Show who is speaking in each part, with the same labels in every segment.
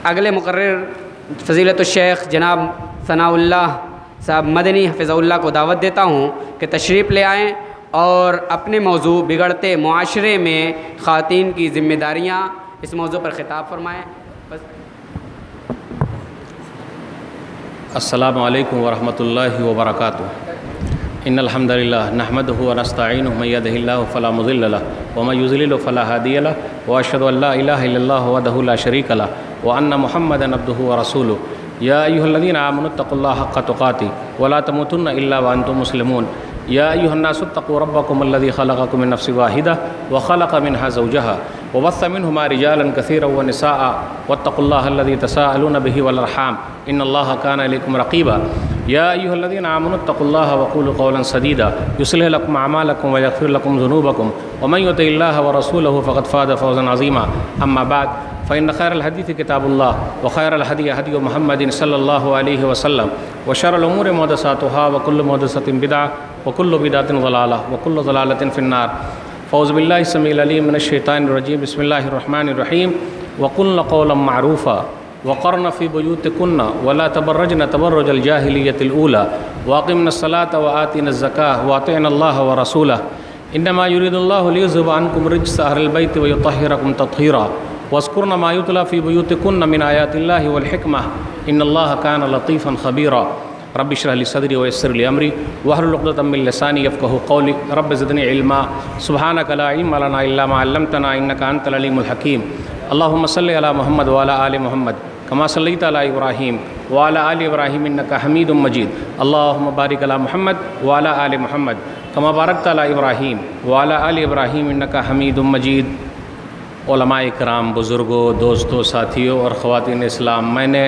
Speaker 1: اگلے مقرر فضیلت الشیخ جناب ثناء اللہ صاحب مدنی حفظہ اللہ کو دعوت دیتا ہوں کہ تشریف لے آئیں اور اپنے موضوع بگڑتے معاشرے میں خواتین کی ذمہ داریاں اس موضوع پر خطاب فرمائیں. بس.
Speaker 2: السلام علیکم ورحمۃ اللہ وبرکاتہ. ان الحمد للہ نحمدہ ونستعینہ من یہدہ اللہ فلا مضل لہ ومن یضلل فلا ہادی لہ واشہد ان لا الہ الا اللہ وحدہ لا شریک لہ وان محمدا عبدہ ورسولہ. یا ایھا الذین آمنوا اتقوا اللہ حق تقاتہ ولا تموتن الا وانتم مسلمون. یا ایھا الناس اتقوا ربکم الذی خلقکم من نفس واحدہ وخلق منها زوجہا وبث منہما رجالا کثیرا ونساء واتقوا اللہ الذی تساءلون بہ والارحام ان اللہ کان علیکم رقیبا. یا ایھا الذین آمنوا اتقوا اللہ وقولوا قولا سدیدا یصلح لکم اعمالکم ویغفر لکم ذنوبکم ومن یطع اللہ ورسولہ فقد فاز فوزا عظیما. اما بعد فإن خير الحديث كتاب الله وخير الهدي هدي محمد صلى الله عليه وسلم وشر الأمور محدثاتها وكل محدثة بدعة وكل بدعة ضلالة وكل ضلالة في النار. فأعوذ بالله السميع العليم من الشيطان الرجيم. بسم الله الرحمن الرحيم. وقلنا قولا معروفا وقرن في بيوتكن ولا تبرجن تبرج الجاهلية الأولى وأقمنا الصلاة وآتينا الزكاة وأطعنا الله ورسوله إنما يريد الله ليذهب عنكم رجس أهل البيت ويطهركم تطهيرا واذكرن ما يتلى في بيوتكن من آيات الله والحكمة إن الله كان لطيفا خبيرا. رب اشرح لي صدري ويسر لي أمري واحلل عقدة من لساني يفقهوا قولي. رب زدني علما سبحانك لا علم لنا إلا ما علمتنا إنك أنت العليم الحكيم. اللهم صل على محمد وعلى آل محمد كما صليت على إبراهيم وعلى آل إبراهيم إنك حميد مجيد. اللهم بارك على محمد وعلى آل محمد كما باركت على إبراهيم وعلى آل إبراهيم إنك حميد مجيد. علماء اکرام، بزرگوں، دوستوں، ساتھیوں اور خواتین اسلام، میں نے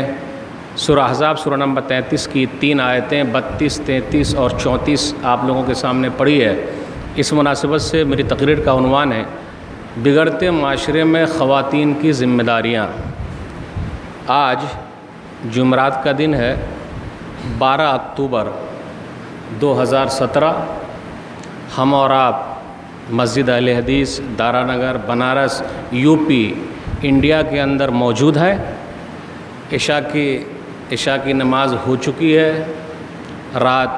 Speaker 2: سورہ احزاب سورہ نمبر 33 کی 3 آیتیں 32، 33 اور 34 آپ لوگوں کے سامنے پڑھی ہے. اس مناسبت سے میری تقریر کا عنوان ہے بگڑتے معاشرے میں خواتین کی ذمہ داریاں. آج جمعرات کا دن ہے 12 اکتوبر 2017. ہم اور آپ مسجد اہل حدیث دارا Nagar Banaras U P India کے اندر موجود ہے. عشاء کی نماز ہو چکی ہے. رات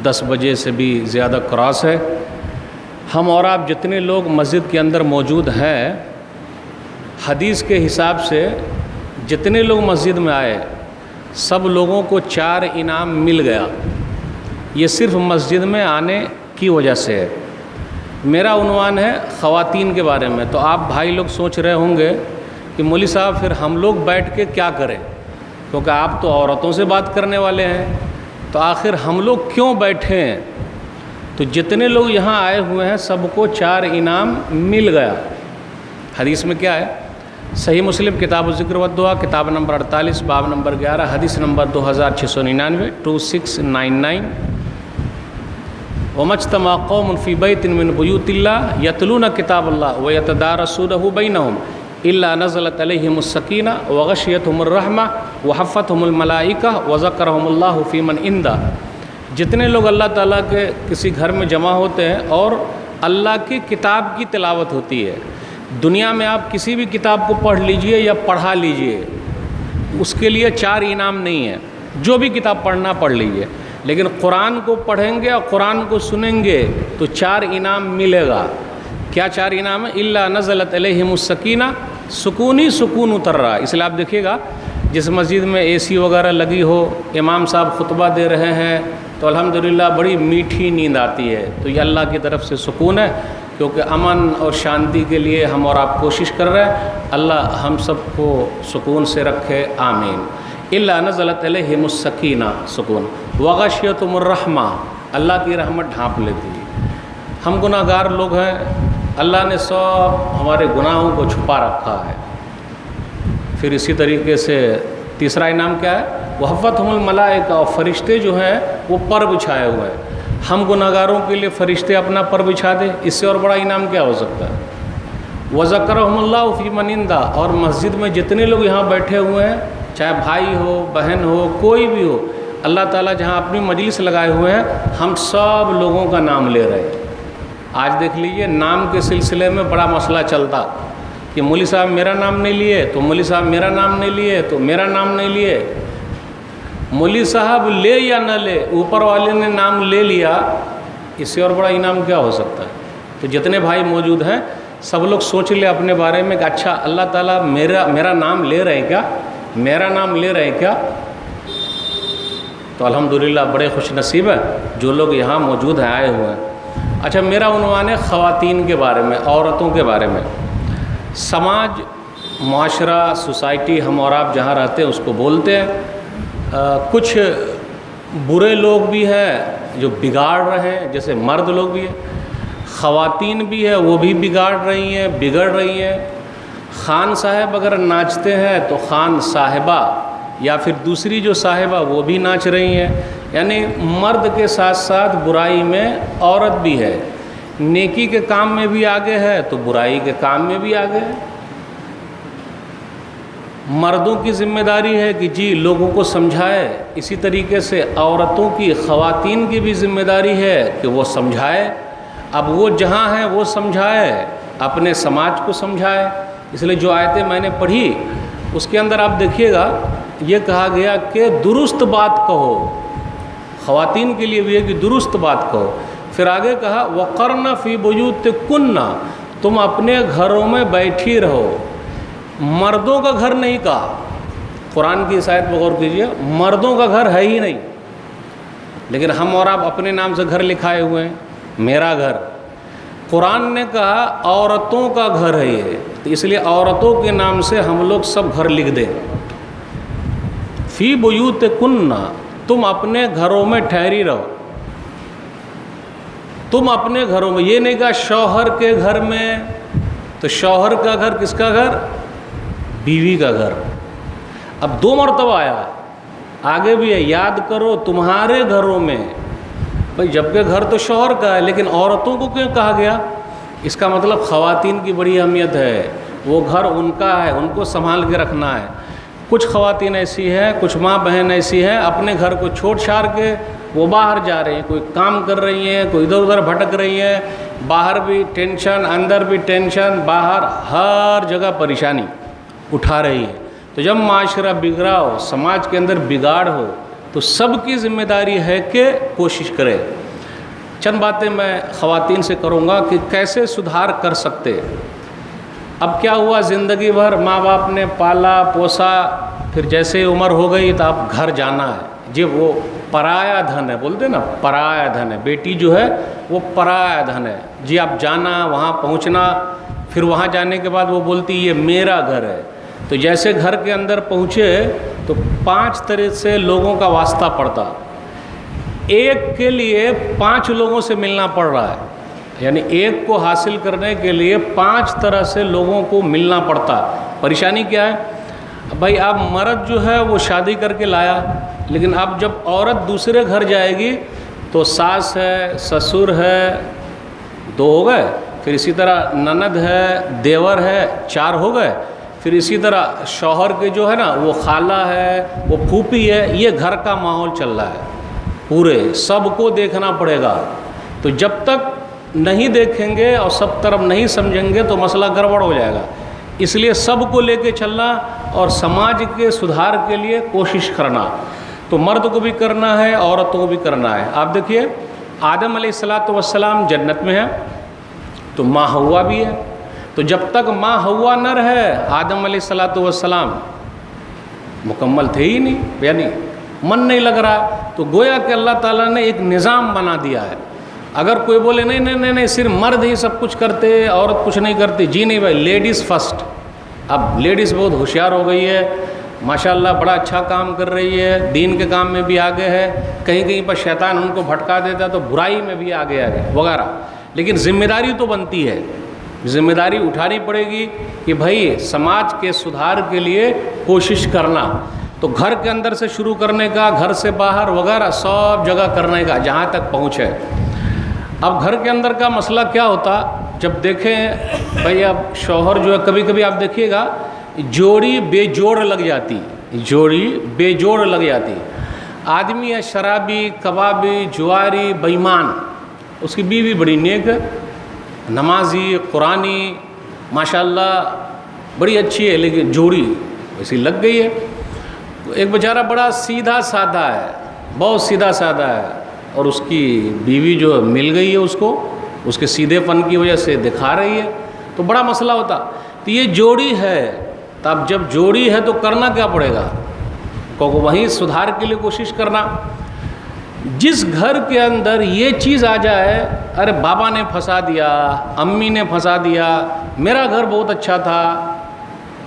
Speaker 2: 10 بجے سے بھی زیادہ کراس ہے. ہم اور آپ جتنے لوگ مسجد کے اندر موجود ہیں، حدیث کے حساب سے جتنے لوگ مسجد میں آئے سب لوگوں کو 4 انعام مل گیا. یہ صرف مسجد میں آنے کی وجہ سے ہے. میرا عنوان ہے خواتین کے بارے میں. تو آپ بھائی لوگ سوچ رہے ہوں گے کہ مولوی صاحب پھر ہم لوگ بیٹھ کے کیا کریں، کیونکہ آپ تو عورتوں سے بات کرنے والے ہیں، تو آخر ہم لوگ کیوں بیٹھے ہیں؟ تو جتنے لوگ یہاں آئے ہوئے ہیں سب کو 4 انعام مل گیا. حدیث میں کیا ہے؟ صحیح مسلم کتاب الذکر والدعا کتاب نمبر 48 باب نمبر 11 حدیث نمبر 2699 2699. وَمَجْتَمَعَ قَوْمٌ فِي بَيْتٍ مِّن بُيُوتِ اللَّهِ يَتْلُونَ كِتَابَ اللَّهِ وَيَتَدَارَسُونَهُ بَيْنَهُمْ إِلَّا نَزَلَتْ عَلَيْهِمُ السَّكِينَةُ وَغَشِيَتْهُمُ الرَّحْمَةُ وَحَفَّتْهُمُ الْمَلَائِكَةُ وَذَكَرَهُمُ اللَّهُ فِي مَنْ عِندَهُ. جتنے لوگ اللہ تعالیٰ کے کسی گھر میں جمع ہوتے ہیں اور اللہ کی کتاب کی تلاوت ہوتی ہے، دنیا میں آپ کسی بھی کتاب کو پڑھ لیجئے یا پڑھا لیجئے، اس کے لیے 4 انعام نہیں ہیں. جو بھی کتاب پڑھنا پڑھ لیجئے، لیکن قرآن کو پڑھیں گے اور قرآن کو سنیں گے تو 4 انعام ملے گا. کیا 4 انعام ہے؟ الا نزلت علیہم السکینہ، سکون ہی سکون اتر رہا ہے. اس لیے آپ دیکھیے گا جس مسجد میں اے سی وغیرہ لگی ہو، امام صاحب خطبہ دے رہے ہیں تو الحمدللہ بڑی میٹھی نیند آتی ہے. تو یہ اللہ کی طرف سے سکون ہے، کیونکہ امن اور شانتی کے لیے ہم اور آپ کوشش کر رہے ہیں. اللہ ہم سب کو سکون سے رکھے، آمین. الا نزلت علیہم السکینہ، سکون. وغشیتہم الرحمہ، اللہ کی رحمت ڈھانپ لیتی ہے. ہم گناہ گار لوگ ہیں، اللہ نے سب ہمارے گناہوں کو چھپا رکھا ہے. پھر اسی طریقے سے تیسرا انعام کیا ہے؟ وحفتہم الملائکہ، اور فرشتے جو ہیں وہ پر بچھائے ہوئے ہیں. ہم گناہ گاروں کے لیے فرشتے اپنا پر بچھا دیں، اس سے اور بڑا انعام کیا ہو سکتا ہے؟ وذکرہم اللہ فی من عندہ، اور مسجد میں جتنے لوگ یہاں بیٹھے ہوئے ہیں، چاہے بھائی ہو بہن ہو کوئی بھی ہو، اللہ تعالیٰ جہاں اپنی مجلس لگائے ہوئے ہیں ہم سب لوگوں کا نام لے رہے ہیں. آج دیکھ لیجئے نام کے سلسلے میں بڑا مسئلہ چلتا کہ مولوی صاحب میرا نام نہیں لیے تو مولوی صاحب میرا نام نہیں لیے تو میرا نام نہیں لیے. مولوی صاحب لے یا نہ لے، اوپر والے نے نام لے لیا، اس سے اور بڑا انعام کیا ہو سکتا ہے؟ تو جتنے بھائی موجود ہیں سب لوگ سوچ لے اپنے بارے میں کہ اچھا اللہ تعالیٰ میرا نام لے رہے ہیں کیا، میرا نام لے رہے ہیں کیا. تو الحمدللہ بڑے خوش نصیب ہیں جو لوگ یہاں موجود ہیں، آئے ہوئے ہیں. اچھا، میرا عنوان ہے خواتین کے بارے میں، عورتوں کے بارے میں. سماج، معاشرہ، سوسائٹی، ہم اور آپ جہاں رہتے ہیں اس کو بولتے ہیں. کچھ برے لوگ بھی ہیں جو بگاڑ رہے ہیں، جیسے مرد لوگ بھی ہیں، خواتین بھی ہیں وہ بھی بگاڑ رہی ہیں، بگڑ رہی ہیں. خان صاحب اگر ناچتے ہیں تو خان صاحبہ یا پھر دوسری جو صاحبہ وہ بھی ناچ رہی ہیں. یعنی مرد کے ساتھ ساتھ برائی میں عورت بھی ہے، نیکی کے کام میں بھی آگے ہے تو برائی کے کام میں بھی آگے ہے. مردوں کی ذمہ داری ہے کہ جی لوگوں کو سمجھائے، اسی طریقے سے عورتوں کی، خواتین کی بھی ذمہ داری ہے کہ وہ سمجھائے. اب وہ جہاں ہیں وہ سمجھائے، اپنے سماج کو سمجھائے. اس لیے جو آیتیں میں نے پڑھی اس کے اندر آپ دیکھیے گا یہ کہا گیا کہ درست بات کہو. خواتین کے لیے بھی ہے کہ درست بات کہو. پھر آگے کہا وقرن فی بیوتکن، تم اپنے گھروں میں بیٹھی رہو. مردوں کا گھر نہیں کہا. قرآن کی اس آیت پر غور کیجیے، مردوں کا گھر ہے ہی نہیں، لیکن ہم اور آپ اپنے نام سے گھر لکھائے ہوئے ہیں، میرا گھر. قرآن نے کہا عورتوں کا گھر ہے یہ، تو اس لیے عورتوں کے نام سے ہم لوگ سب گھر لکھ دیں. فی بیوتکن، تم اپنے گھروں میں ٹھہری رہو. تم اپنے گھروں میں، یہ نہیں کہا شوہر کے گھر میں. تو شوہر کا گھر کس کا گھر؟ بیوی کا گھر. اب 2 مرتبہ آیا، آگے بھی ہے یاد کرو تمہارے گھروں میں. بھائی جبکہ گھر تو شوہر کا ہے لیکن عورتوں کو کیوں کہا گیا؟ اس کا مطلب خواتین کی بڑی اہمیت ہے. وہ گھر ان کا ہے، ان کو سنبھال کے رکھنا ہے. کچھ خواتین ایسی ہیں، کچھ ماں بہن ایسی ہیں اپنے گھر کو چھوڑ چھاڑ کے وہ باہر جا رہی ہیں، کوئی کام کر رہی ہیں، کوئی ادھر ادھر بھٹک رہی ہیں. باہر بھی ٹینشن، اندر بھی ٹینشن، باہر ہر جگہ پریشانی اٹھا رہی ہے. تو جب معاشرہ بگڑا ہو، سماج کے اندر بگاڑ ہو، تو سب کی ذمہ داری ہے کہ کوشش کرے. چند باتیں میں خواتین سے کروں گا کہ کیسے سدھار کر سکتے. اب کیا ہوا، زندگی بھر ماں باپ نے پالا پوسا، پھر جیسے عمر ہو گئی تو اب گھر جانا ہے. جی وہ پرایا دھن ہے، بولتے نا پرایا دھن ہے. بیٹی جو ہے وہ پرایا دھن ہے. جی آپ جانا، وہاں پہنچنا، پھر وہاں جانے کے بعد وہ بولتی یہ میرا گھر ہے. تو جیسے گھر کے اندر پہنچے تو 5 طرح سے لوگوں کا واسطہ پڑتا. ایک کے لیے 5 لوگوں سے ملنا پڑ رہا ہے. یعنی ایک کو حاصل کرنے کے لیے 5 طرح سے لوگوں کو ملنا پڑتا. پریشانی کیا ہے؟ بھائی اب مرد جو ہے وہ شادی کر کے لایا، لیکن اب جب عورت دوسرے گھر جائے گی تو ساس ہے، سسر ہے، 2 ہو گئے. پھر اسی طرح نند ہے، دیور ہے، 4 ہو گئے. پھر اسی طرح شوہر کے جو ہے نا وہ خالہ ہے، وہ پھوپھی ہے. یہ گھر کا ماحول چل رہا ہے، پورے سب کو دیکھنا پڑے گا. تو جب تک نہیں دیکھیں گے اور سب طرف نہیں سمجھیں گے تو مسئلہ گڑبڑ ہو جائے گا. اس لیے سب کو لے کے چلنا اور سماج کے سدھار کے لیے کوشش کرنا. تو مرد کو بھی کرنا ہے، عورتوں کو بھی کرنا ہے. آپ دیکھیے آدم علیہ السلام جنت میں ہے تو ماں حوا بھی ہے. تو جب تک ماں حوا نہ رہے آدم علیہ السلام مکمل تھے ہی نہیں، یعنی من نہیں لگ رہا. تو گویا کہ اللہ تعالیٰ نے ایک نظام بنا دیا ہے. اگر کوئی بولے نہیں نہیں نہیں نہیں صرف مرد ہی سب کچھ کرتے، عورت کچھ نہیں کرتی، جی نہیں بھائی، لیڈیز فرسٹ. اب لیڈیز بہت ہوشیار ہو گئی ہے، ماشاءاللہ بڑا اچھا کام کر رہی ہے، دین کے کام میں بھی آگے ہے. کہیں کہیں پر شیطان ان کو بھٹکا دیتا ہے تو برائی میں بھی آگے وغیرہ. لیکن ذمہ داری تو بنتی ہے، ذمہ داری اٹھانی پڑے گی کہ بھائی سماج کے سدھار کے لیے کوشش کرنا. تو گھر کے اندر سے شروع کرنے کا، گھر سے باہر وغیرہ سب جگہ کرنے کا جہاں تک پہنچے. اب گھر کے اندر کا مسئلہ کیا ہوتا، جب دیکھیں بھائی اب شوہر جو ہے کبھی کبھی آپ دیکھیے گا جوڑی بے جوڑ لگ جاتی، جوڑی بے جوڑ لگ جاتی. آدمی ہے شرابی، کبابی، جواری، بےایمان، اس کی بیوی بڑی نیک ہے، نمازی، قرآنی، ماشاءاللہ بڑی اچھی ہے لیکن جوڑی ویسی لگ گئی ہے. تو ایک بیچارہ بڑا سیدھا سادہ ہے, بہت سیدھا سادہ ہے, اور اس کی بیوی جو مل گئی ہے اس کو, اس کے سیدھے پن کی وجہ سے دکھا رہی ہے, تو بڑا مسئلہ ہوتا. تو یہ جوڑی ہے, تو اب جب جوڑی ہے تو کرنا کیا پڑے گا, کیونکہ وہیں سدھار کے لیے کوشش کرنا. جس گھر کے اندر یہ چیز آ جائے, ارے بابا نے پھنسا دیا, امی نے پھنسا دیا, میرا گھر بہت اچھا تھا,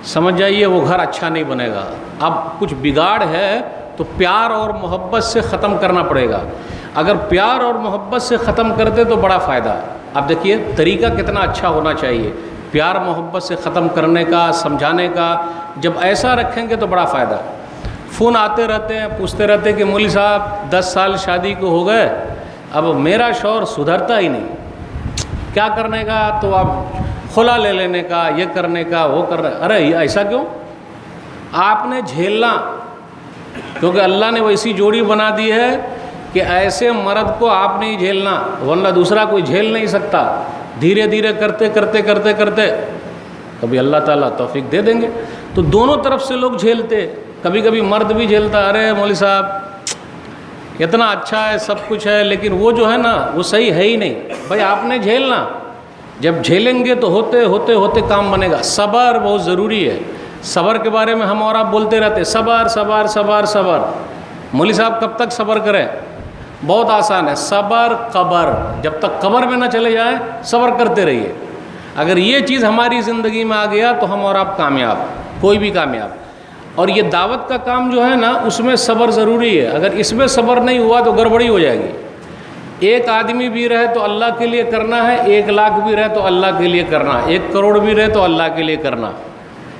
Speaker 2: سمجھ جائیے وہ گھر اچھا نہیں بنے گا. اب کچھ بگاڑ ہے تو پیار اور محبت سے ختم کرنا پڑے گا. اگر پیار اور محبت سے ختم کرتے تو بڑا فائدہ. اب دیکھیے طریقہ کتنا اچھا ہونا چاہیے پیار محبت سے ختم کرنے کا, سمجھانے کا. جب ایسا رکھیں گے تو بڑا فائدہ. فون آتے رہتے ہیں, پوچھتے رہتے ہیں کہ مولوی صاحب 10 سال شادی کو ہو گئے, اب میرا شوہر سدھرتا ہی نہیں, کیا کرنے کا, تو اب خلا لے لینے کا, یہ کرنے کا, وہ کرنے. ارے ایسا کیوں, آپ نے جھیلنا, کیونکہ اللہ نے ویسی جوڑی بنا دی ہے کہ ایسے مرد کو آپ نے ہی جھیلنا, ورنہ دوسرا کوئی جھیل نہیں سکتا. دھیرے دھیرے کرتے کرتے کرتے کرتے کبھی اللہ تعالیٰ توفیق دے دیں گے. تو دونوں طرف سے لوگ جھیلتے, کبھی کبھی مرد بھی جھیلتا, ارے مولوی صاحب اتنا اچھا ہے, سب کچھ ہے, لیکن وہ جو ہے نا وہ صحیح ہے ہی نہیں. بھائی آپ نے جھیلنا, جب جھیلیں گے تو ہوتے ہوتے ہوتے کام بنے گا. صبر بہت ضروری ہے. صبر کے بارے میں ہم اور آپ بولتے رہتے, صبر صبر صبر صبر. مولوی صاحب کب تک صبر کریں, بہت آسان ہے. صبر قبر, جب تک قبر میں نہ چلے جائیں صبر کرتے رہیے. اگر یہ چیز ہماری زندگی میں آ گیا تو ہم اور آپ کامیاب, کوئی بھی کامیاب. اور یہ دعوت کا کام جو ہے نا اس میں صبر ضروری ہے. اگر اس میں صبر نہیں ہوا تو گڑبڑی ہو جائے گی. 1 آدمی بھی رہے تو اللہ کے لیے کرنا ہے, 1 لاکھ بھی رہے تو اللہ کے لیے کرنا, 1 کروڑ بھی رہے تو اللہ کے لیے کرنا.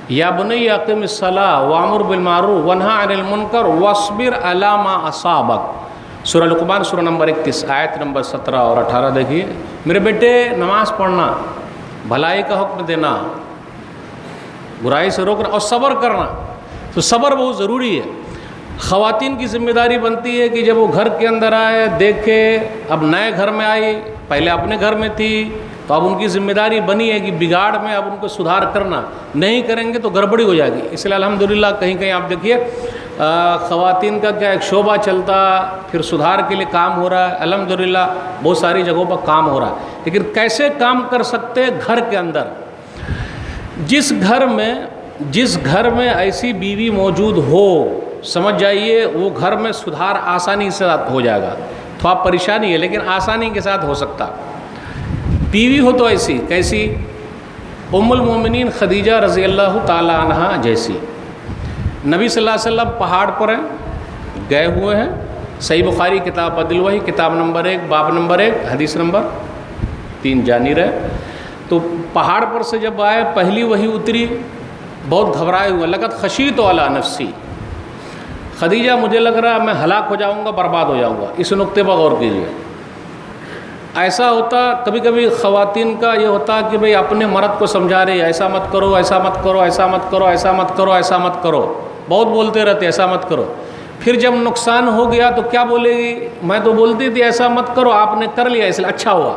Speaker 2: یا بنی اقم الصلاۃ وامر بالمعروف وانہی عن المنکر واصبر علی ما اصابک. سورہ لقمان سورہ نمبر 31 آیت نمبر 17 اور 18 دیکھیے. میرے بیٹے نماز پڑھنا, بھلائی کا حکم دینا, برائی سے روکنا اور صبر کرنا. تو صبر بہت ضروری ہے. خواتین کی ذمہ داری بنتی ہے کہ جب وہ گھر کے اندر آئے, دیکھے, اب نئے گھر میں آئی, پہلے اپنے گھر میں تھی, تو اب ان کی ذمہ داری بنی ہے کہ بگاڑ میں اب ان کو سدھار کرنا. نہیں کریں گے تو گڑبڑی ہو جائے گی. اس لیے الحمدللہ کہیں کہیں آپ دیکھیے خواتین کا کیا ایک شعبہ چلتا, پھر سدھار کے لیے کام ہو رہا ہے. الحمدللہ بہت ساری جگہوں پر کام ہو رہا ہے. لیکن کیسے کام کر سکتے, گھر کے اندر. جس گھر میں ایسی بیوی موجود ہو, سمجھ جائیے وہ گھر میں سدھار آسانی سے ہو جائے گا. تھوڑا پریشانی ہے لیکن آسانی کے ساتھ ہو سکتا. بیوی ہو تو ایسی کیسی, ام المومنین خدیجہ رضی اللہ تعالی عنہا جیسی. نبی صلی اللہ علیہ وسلم پہاڑ پر ہیں, گئے ہوئے ہیں. صحیح بخاری کتاب بدل الوحی کتاب نمبر 1 باب نمبر 1 حدیث نمبر 3 جانی رہے. تو پہاڑ پر سے جب آئے, پہلی وحی اتری, بہت گھبرائے ہوئے. لقد خشیت علی نفسی, خدیجہ مجھے لگ رہا ہے میں ہلاک ہو جاؤں گا, برباد ہو جاؤں گا. اس نقطے پر غور کیجیے. ایسا ہوتا کبھی کبھی خواتین کا یہ ہوتا کہ بھئی اپنے مرد کو سمجھا رہے, ایسا مت کرو, ایسا مت کرو, ایسا مت کرو, ایسا مت کرو, ایسا مت کرو, بہت بولتے رہتے ایسا مت کرو. پھر جب نقصان ہو گیا تو کیا بولے گی, میں تو بولتی تھی ایسا مت کرو, آپ نے کر لیا اس لیے اچھا ہوا.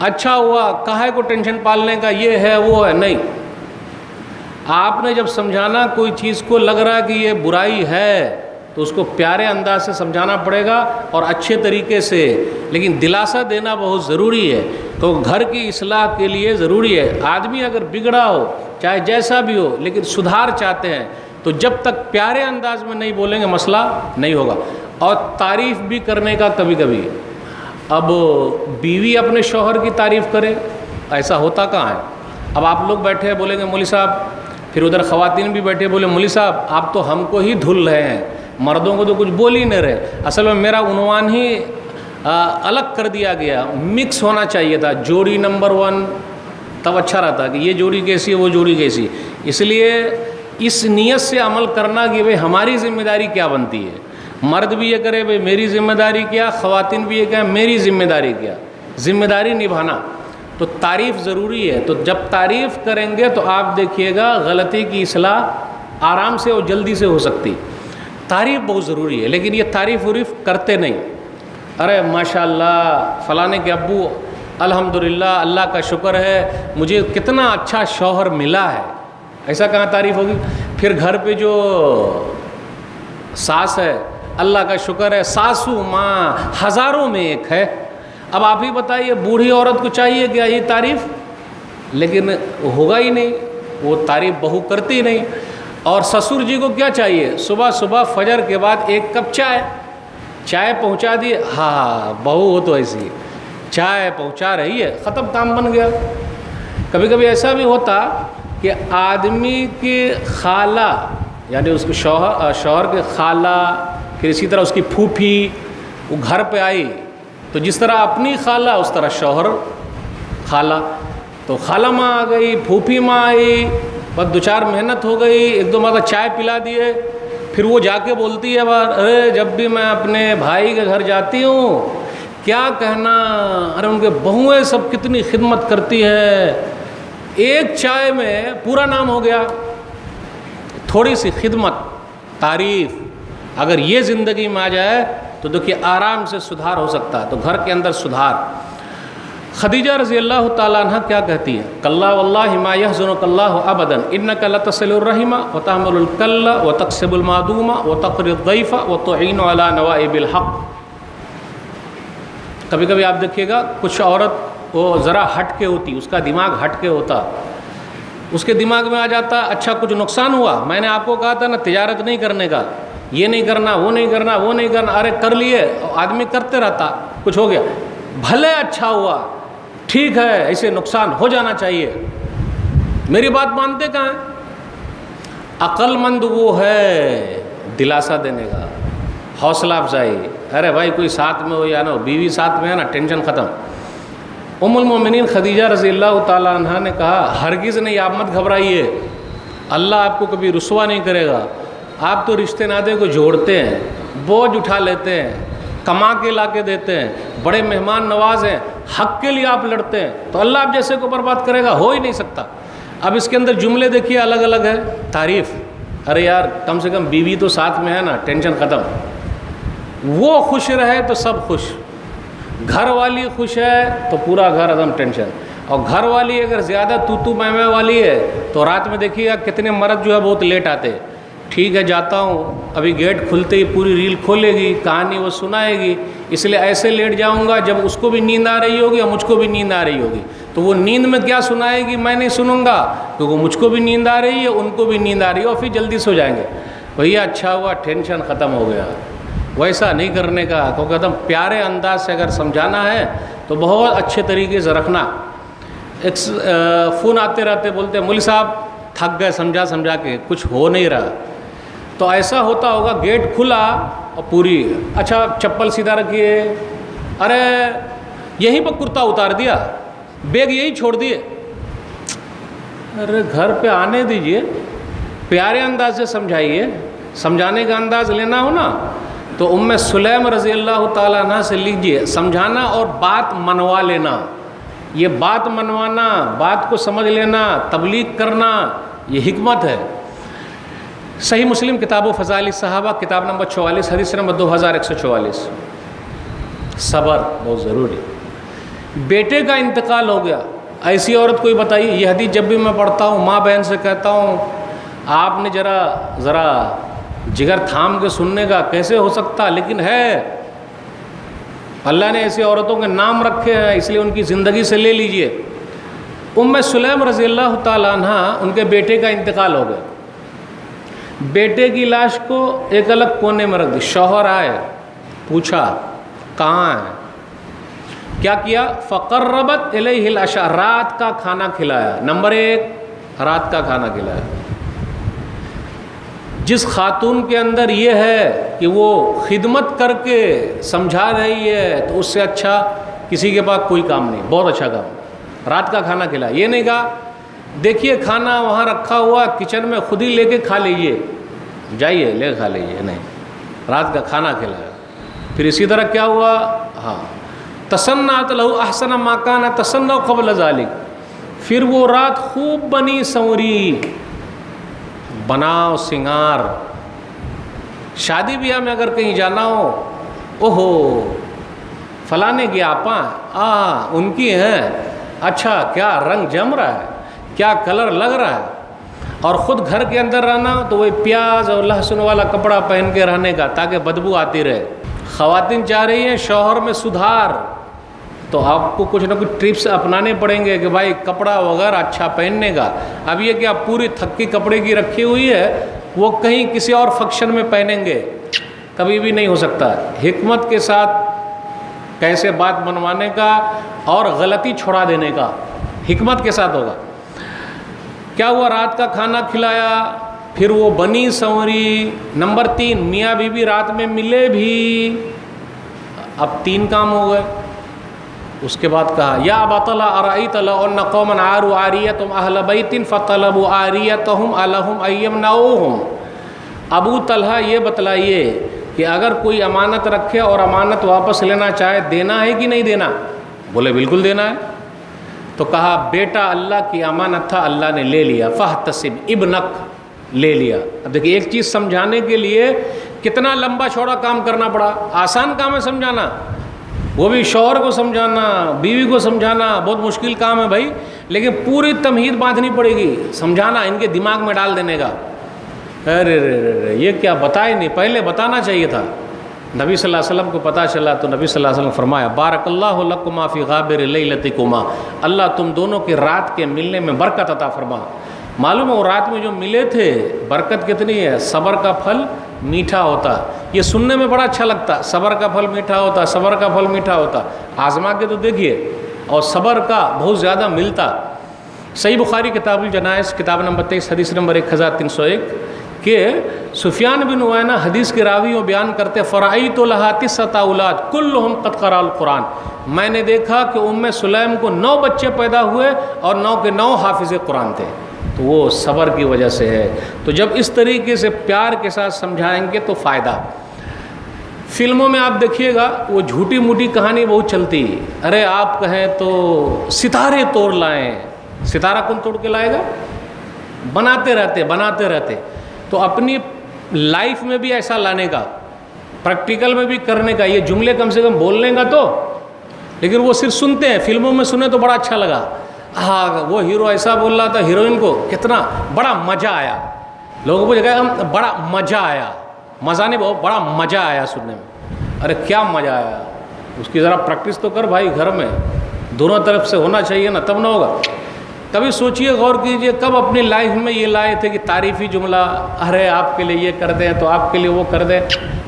Speaker 2: اچھا ہوا, کاہے کو ٹینشن پالنے کا, یہ ہے وہ ہے, نہیں. آپ نے جب سمجھانا کوئی چیز کو لگ رہا ہے کہ یہ برائی ہے تو اس کو پیارے انداز سے سمجھانا پڑے گا اور اچھے طریقے سے. لیکن دلاسا دینا بہت ضروری ہے. تو گھر کی اصلاح کے لیے ضروری ہے. آدمی اگر بگڑا ہو, چاہے جیسا بھی ہو, لیکن سدھار چاہتے ہیں تو جب تک پیارے انداز میں نہیں بولیں گے مسئلہ نہیں ہوگا. اور تعریف بھی کرنے کا کبھی کبھی. اب بیوی اپنے شوہر کی تعریف کرے, ایسا ہوتا کہاں ہے. اب آپ لوگ بیٹھے ہیں بولیں گے مولوی صاحب, پھر ادھر خواتین بھی بیٹھے بولے مولوی صاحب آپ تو ہم کو ہی دھل رہے ہیں, مردوں کو تو کچھ بول ہی نہیں رہے. اصل میں میرا عنوان ہی الگ کر دیا گیا, مکس ہونا چاہیے تھا. جوڑی نمبر 1 تب اچھا رہتا کہ یہ جوڑی کیسی ہے, وہ جوڑی کیسی. اس لیے اس نیت سے عمل کرنا کہ بھئی ہماری ذمہ داری کیا بنتی ہے. مرد بھی یہ کرے بھئی میری ذمہ داری کیا, خواتین بھی یہ کہیں میری ذمہ داری کیا. ذمہ داری نبھانا. تو تعریف ضروری ہے. تو جب تعریف کریں گے تو آپ دیکھیے گا غلطی کی اصلاح آرام سے اور جلدی سے ہو سکتی. تعریف بہت ضروری ہے, لیکن یہ تعریف وریف کرتے نہیں. ارے ماشاءاللہ فلانے کے ابو الحمدللہ اللہ کا شکر ہے مجھے کتنا اچھا شوہر ملا ہے, ایسا کہاں تعریف ہوگی؟ پھر گھر پہ جو ساس ہے، اللہ کا شکر ہے ساسو ماں ہزاروں میں ایک ہے. اب آپ ہی بتائیے بوڑھی عورت کو چاہیے کیا یہ تعریف؟ لیکن ہوگا ہی نہیں، وہ تعریف بہو کرتی نہیں. اور سسر جی کو کیا چاہیے؟ صبح صبح فجر کے بعد ایک کپ چائے پہنچا دی. ہاں بہو ہو تو ایسی چائے پہنچا رہی ہے، ختم کام بن گیا. کبھی کبھی ایسا بھی ہوتا کہ آدمی کی خالہ یعنی اس کے شوہر کے خالہ، پھر اسی طرح اس کی پھوپھی وہ گھر پہ آئی تو جس طرح اپنی خالہ اس طرح شوہر خالہ. تو خالہ ماں آ گئی، پھوپھی ماں آئی، بس 2-4 محنت ہو گئی، 1-2 مرتبہ چائے پلا دیے. پھر وہ جا کے بولتی ہے ارے جب بھی میں اپنے بھائی کے گھر جاتی ہوں کیا کہنا، ارے ان کے بہویں سب کتنی خدمت کرتی ہے. ایک چائے میں پورا نام ہو گیا. تھوڑی سی خدمت، تعریف اگر یہ زندگی میں آ جائے تو دیکھیے آرام سے سدھار ہو سکتا ہے. تو گھر کے اندر سدھار. خدیجہ رضی اللہ تعالیٰ عنہ کیا کہتی ہیں؟ کلا واللہ ما یحزنک اللہ ابدا انک لتصل الرحم وتحمل الکل وتکسب المعدوم وتقری الضیف وتعین علی نوائب الحق. کبھی کبھی آپ دیکھیے گا کچھ عورت وہ ذرا ہٹ کے ہوتی، اس کا دماغ ہٹ کے ہوتا، اس کے دماغ میں آ جاتا اچھا کچھ نقصان ہوا، میں نے آپ کو کہا تھا نا تجارت نہیں کرنے کا، یہ نہیں کرنا وہ نہیں کرنا وہ نہیں کرنا، ارے کر لیے، آدمی کرتے رہتا، کچھ ہو گیا بھلے اچھا ہوا ٹھیک ہے، ایسے نقصان ہو جانا چاہیے. میری بات مانتے کہاں ہیں؟ عقل مند وہ ہے دلاسا دینے کا، حوصلہ افزائی. ارے بھائی کوئی ساتھ میں ہو یا نہ ہو، بیوی ساتھ میں ہے نا ٹینشن ختم. ام المومنین خدیجہ رضی اللہ تعالیٰ عنہ نے کہا ہرگز نہیں، آپ مت گھبرائیے، اللہ آپ کو کبھی رسوا نہیں کرے گا. آپ تو رشتے ناطے کو جوڑتے ہیں، بوجھ اٹھا لیتے ہیں، کما کے لا کے دیتے ہیں، بڑے مہمان نواز ہیں، حق کے لیے آپ لڑتے ہیں، تو اللہ آپ جیسے کو برباد کرے گا؟ ہو ہی نہیں سکتا. اب اس کے اندر جملے دیکھیے الگ الگ ہے. تعریف، ارے یار کم سے کم بیوی تو ساتھ میں ہے نا، ٹینشن ختم. وہ خوش رہے تو سب خوش. گھر والی خوش ہے تو پورا گھر ایک دم ٹینشن. اور گھر والی اگر زیادہ تو میں والی ہے تو رات میں دیکھیے گا کتنے مرد جو ہے بہت لیٹ آتے. ٹھیک ہے جاتا ہوں، ابھی گیٹ کھلتے ہی پوری ریل کھولے گی، کہانی وہ سنائے گی، اس لیے ایسے لیٹ جاؤں گا جب اس کو بھی نیند آ رہی ہوگی اور مجھ کو بھی نیند آ رہی ہوگی. تو وہ نیند میں کیا سنائے گی میں نہیں سنوں گا، کیونکہ مجھ کو بھی نیند آ رہی ہے ان کو بھی نیند آ رہی ہے، اور پھر جلدی سو جائیں گے. بھیا اچھا ہوا ٹینشن ختم ہو گیا. ویسا نہیں کرنے کا، کیونکہ ایک دم پیارے انداز سے اگر سمجھانا ہے تو بہت اچھے طریقے سے رکھنا. ایک فون آتے رہتے، بولتے مولوی صاحب تھک گئے سمجھا کے، کچھ ہو نہیں رہا. تو ایسا ہوتا ہوگا گیٹ کھلا اور پوری اچھا چپل سیدھا رکھیے، ارے یہیں پر کرتا اتار دیا، بیگ یہی چھوڑ دیے. ارے گھر پہ آنے دیجئے، پیارے انداز سے سمجھائیے. سمجھانے کا انداز لینا ہو نا تو ام سلیم رضی اللہ تعالیٰ عنہ سے لیجئے. سمجھانا اور بات منوا لینا، یہ بات منوانا، بات کو سمجھ لینا، تبلیغ کرنا، یہ حکمت ہے. صحیح مسلم کتاب و فضائل صحابہ کتاب نمبر 44 حدیث نمبر 2144. صبر بہت ضروری. بیٹے کا انتقال ہو گیا، ایسی عورت کوئی بتائیے. یہ حدیث جب بھی میں پڑھتا ہوں ماں بہن سے کہتا ہوں آپ نے ذرا جگر تھام کے سننے کا، کیسے ہو سکتا، لیکن ہے. اللہ نے ایسی عورتوں کے نام رکھے ہیں، اس لیے ان کی زندگی سے لے لیجئے. ام سلیم رضی اللہ تعالیٰ عنہ ان کے بیٹے کا انتقال ہو گیا. بیٹے کی لاش کو ایک الگ کونے میں رکھ دی. شوہر آئے، پوچھا کہاں ہے، کیا کیا؟ فقربت الیہ العشاء، رات کا کھانا کھلایا. نمبر 1 رات کا کھانا کھلایا. جس خاتون کے اندر یہ ہے کہ وہ خدمت کر کے سمجھا رہی ہے تو اس سے اچھا کسی کے پاس کوئی کام نہیں. بہت اچھا کام. رات کا کھانا کھلایا. یہ نہیں کہا دیکھیے کھانا وہاں رکھا ہوا کچن میں، خود ہی لے کے کھا لیجئے، جائیے لے کھا لیجئے. نہیں، رات کا کھانا کھلایا. پھر اسی طرح کیا ہوا؟ ہاں تصنعت لہ احسن ما کان تصنع قبل ذلک. پھر وہ رات خوب بنی سنوری، بناؤ سنگار. شادی بیاہ میں اگر کہیں جانا ہو، اوہو فلانے کی آپا ان کی ہیں، اچھا کیا رنگ جم رہا ہے، کیا کلر لگ رہا ہے. اور خود گھر کے اندر رہنا تو وہ پیاز اور لہسن والا کپڑا پہن کے رہنے کا تاکہ بدبو آتی رہے. خواتین چاہ رہی ہیں شوہر میں سدھار، تو آپ کو کچھ نہ کچھ ٹرپس اپنانے پڑیں گے کہ بھائی کپڑا وغیرہ اچھا پہننے کا. اب یہ کہ آپ پوری تھکی کپڑے کی رکھی ہوئی ہے، وہ کہیں کسی اور فنکشن میں پہنیں گے، کبھی بھی نہیں ہو سکتا. حکمت کے ساتھ کیسے بات منوانے کا اور غلطی چھڑا دینے کا حکمت کے ساتھ ہوگا. کیا ہوا، رات کا کھانا کھلایا، پھر وہ بنی سنوری. نمبر 3، میاں بیوی رات میں ملے بھی. اب 3 کام ہو گئے. اس کے بعد کہا یا ابا طلحہ ارأیت لو ان قوما عاروا عاریتهم اہل بیت فطلبوا عاریتهم الہم ان یمنعوہم. ابو طلحہ یہ بتلائیے کہ اگر کوئی امانت رکھے اور امانت واپس لینا چاہے دینا ہے کہ نہیں دینا؟ بولے بالکل دینا ہے. تو کہا بیٹا اللہ کی امانت تھا، اللہ نے لے لیا. فاحتسب ابنک، لے لیا. اب دیکھیے ایک چیز سمجھانے کے لیے کتنا لمبا چوڑا کام کرنا پڑا. آسان کام ہے سمجھانا، وہ بھی شوہر کو سمجھانا، بیوی کو سمجھانا بہت مشکل کام ہے بھائی، لیکن پوری تمہید باندھنی پڑے گی، سمجھانا، ان کے دماغ میں ڈال دینے کا. ارے یہ کیا بتائے نہیں، پہلے بتانا چاہیے تھا. نبی صلی اللہ علیہ وسلم کو پتہ چلا تو نبی صلی اللہ علیہ وسلم فرمایا بارک اللہ لکما فی غابر لیلتکما، اللہ تم دونوں کے رات کے ملنے میں برکت عطا فرما. معلوم ہے وہ رات میں جو ملے تھے برکت کتنی ہے. صبر کا پھل میٹھا ہوتا. یہ سننے میں بڑا اچھا لگتا، صبر کا پھل میٹھا ہوتا، صبر کا پھل میٹھا ہوتا. آزما کے تو دیکھیے، اور صبر کا بہت زیادہ ملتا. صحیح بخاری کتاب الجنائز کتاب نمبر 23 حدیث نمبر 1301 کہ سفیان بن عیینہ حدیث کے راوی وہ بیان کرتے فرأیت لہا 9 اولاد کلہم قد قرأ القرآن. میں نے دیکھا کہ سلیم کو 9 بچے پیدا ہوئے اور 9 کے 9 حافظ قرآن تھے. تو وہ صبر کی وجہ سے ہے. تو جب اس طریقے سے پیار کے ساتھ سمجھائیں گے تو فائدہ. فلموں میں آپ دیکھیے گا وہ جھوٹی موٹی کہانی بہت چلتی. ارے آپ کہیں تو ستارے توڑ لائیں، ستارہ کون توڑ کے لائے گا؟ بناتے رہتے. تو اپنی لائف میں بھی ایسا لانے کا، پریکٹیکل میں بھی کرنے کا. یہ جملے کم سے کم بول لیں گا تو، لیکن وہ صرف سنتے ہیں. فلموں میں سنے تو بڑا اچھا لگا، ہاں وہ ہیرو ایسا بول رہا تھا، ہیروئن کو کتنا بڑا مزہ آیا. لوگوں کو جگہ بڑا مزہ آیا، مزہ نہیں، بہت بڑا مزہ آیا سننے میں. ارے کیا مزہ آیا، اس کی ذرا پریکٹس تو کر بھائی گھر میں. دونوں طرف سے ہونا چاہیے نا، تب نہ ہوگا. کبھی سوچئے غور کیجئے کب اپنی لائف میں یہ لائے تھے کہ تعریفی جملہ، ارے آپ کے لیے یہ کر دیں تو آپ کے لیے وہ کر دیں.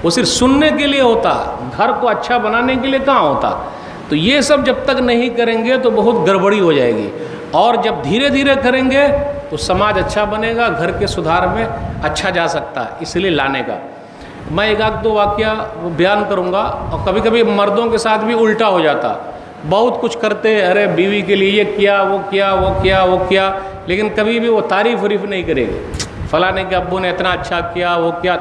Speaker 2: وہ صرف سننے کے لیے ہوتا، گھر کو اچھا بنانے کے لیے کہاں ہوتا. تو یہ سب جب تک نہیں کریں گے تو بہت گڑبڑی ہو جائے گی. اور جب دھیرے دھیرے کریں گے تو سماج اچھا بنے گا، گھر کے سدھار میں اچھا جا سکتا ہے. اس لیے لانے کا میں ایک آدھ 2 واقعہ بیان کروں گا. اور کبھی کبھی مردوں کے ساتھ بھی الٹا ہو جاتا، بہت کچھ کرتے، ارے بیوی کے لیے یہ کیا وہ کیا وہ کیا وہ کیا، لیکن کبھی بھی وہ تعریف نہیں کرے گی. فلاں کے ابو نے اتنا اچھا کیا، وہ کیا،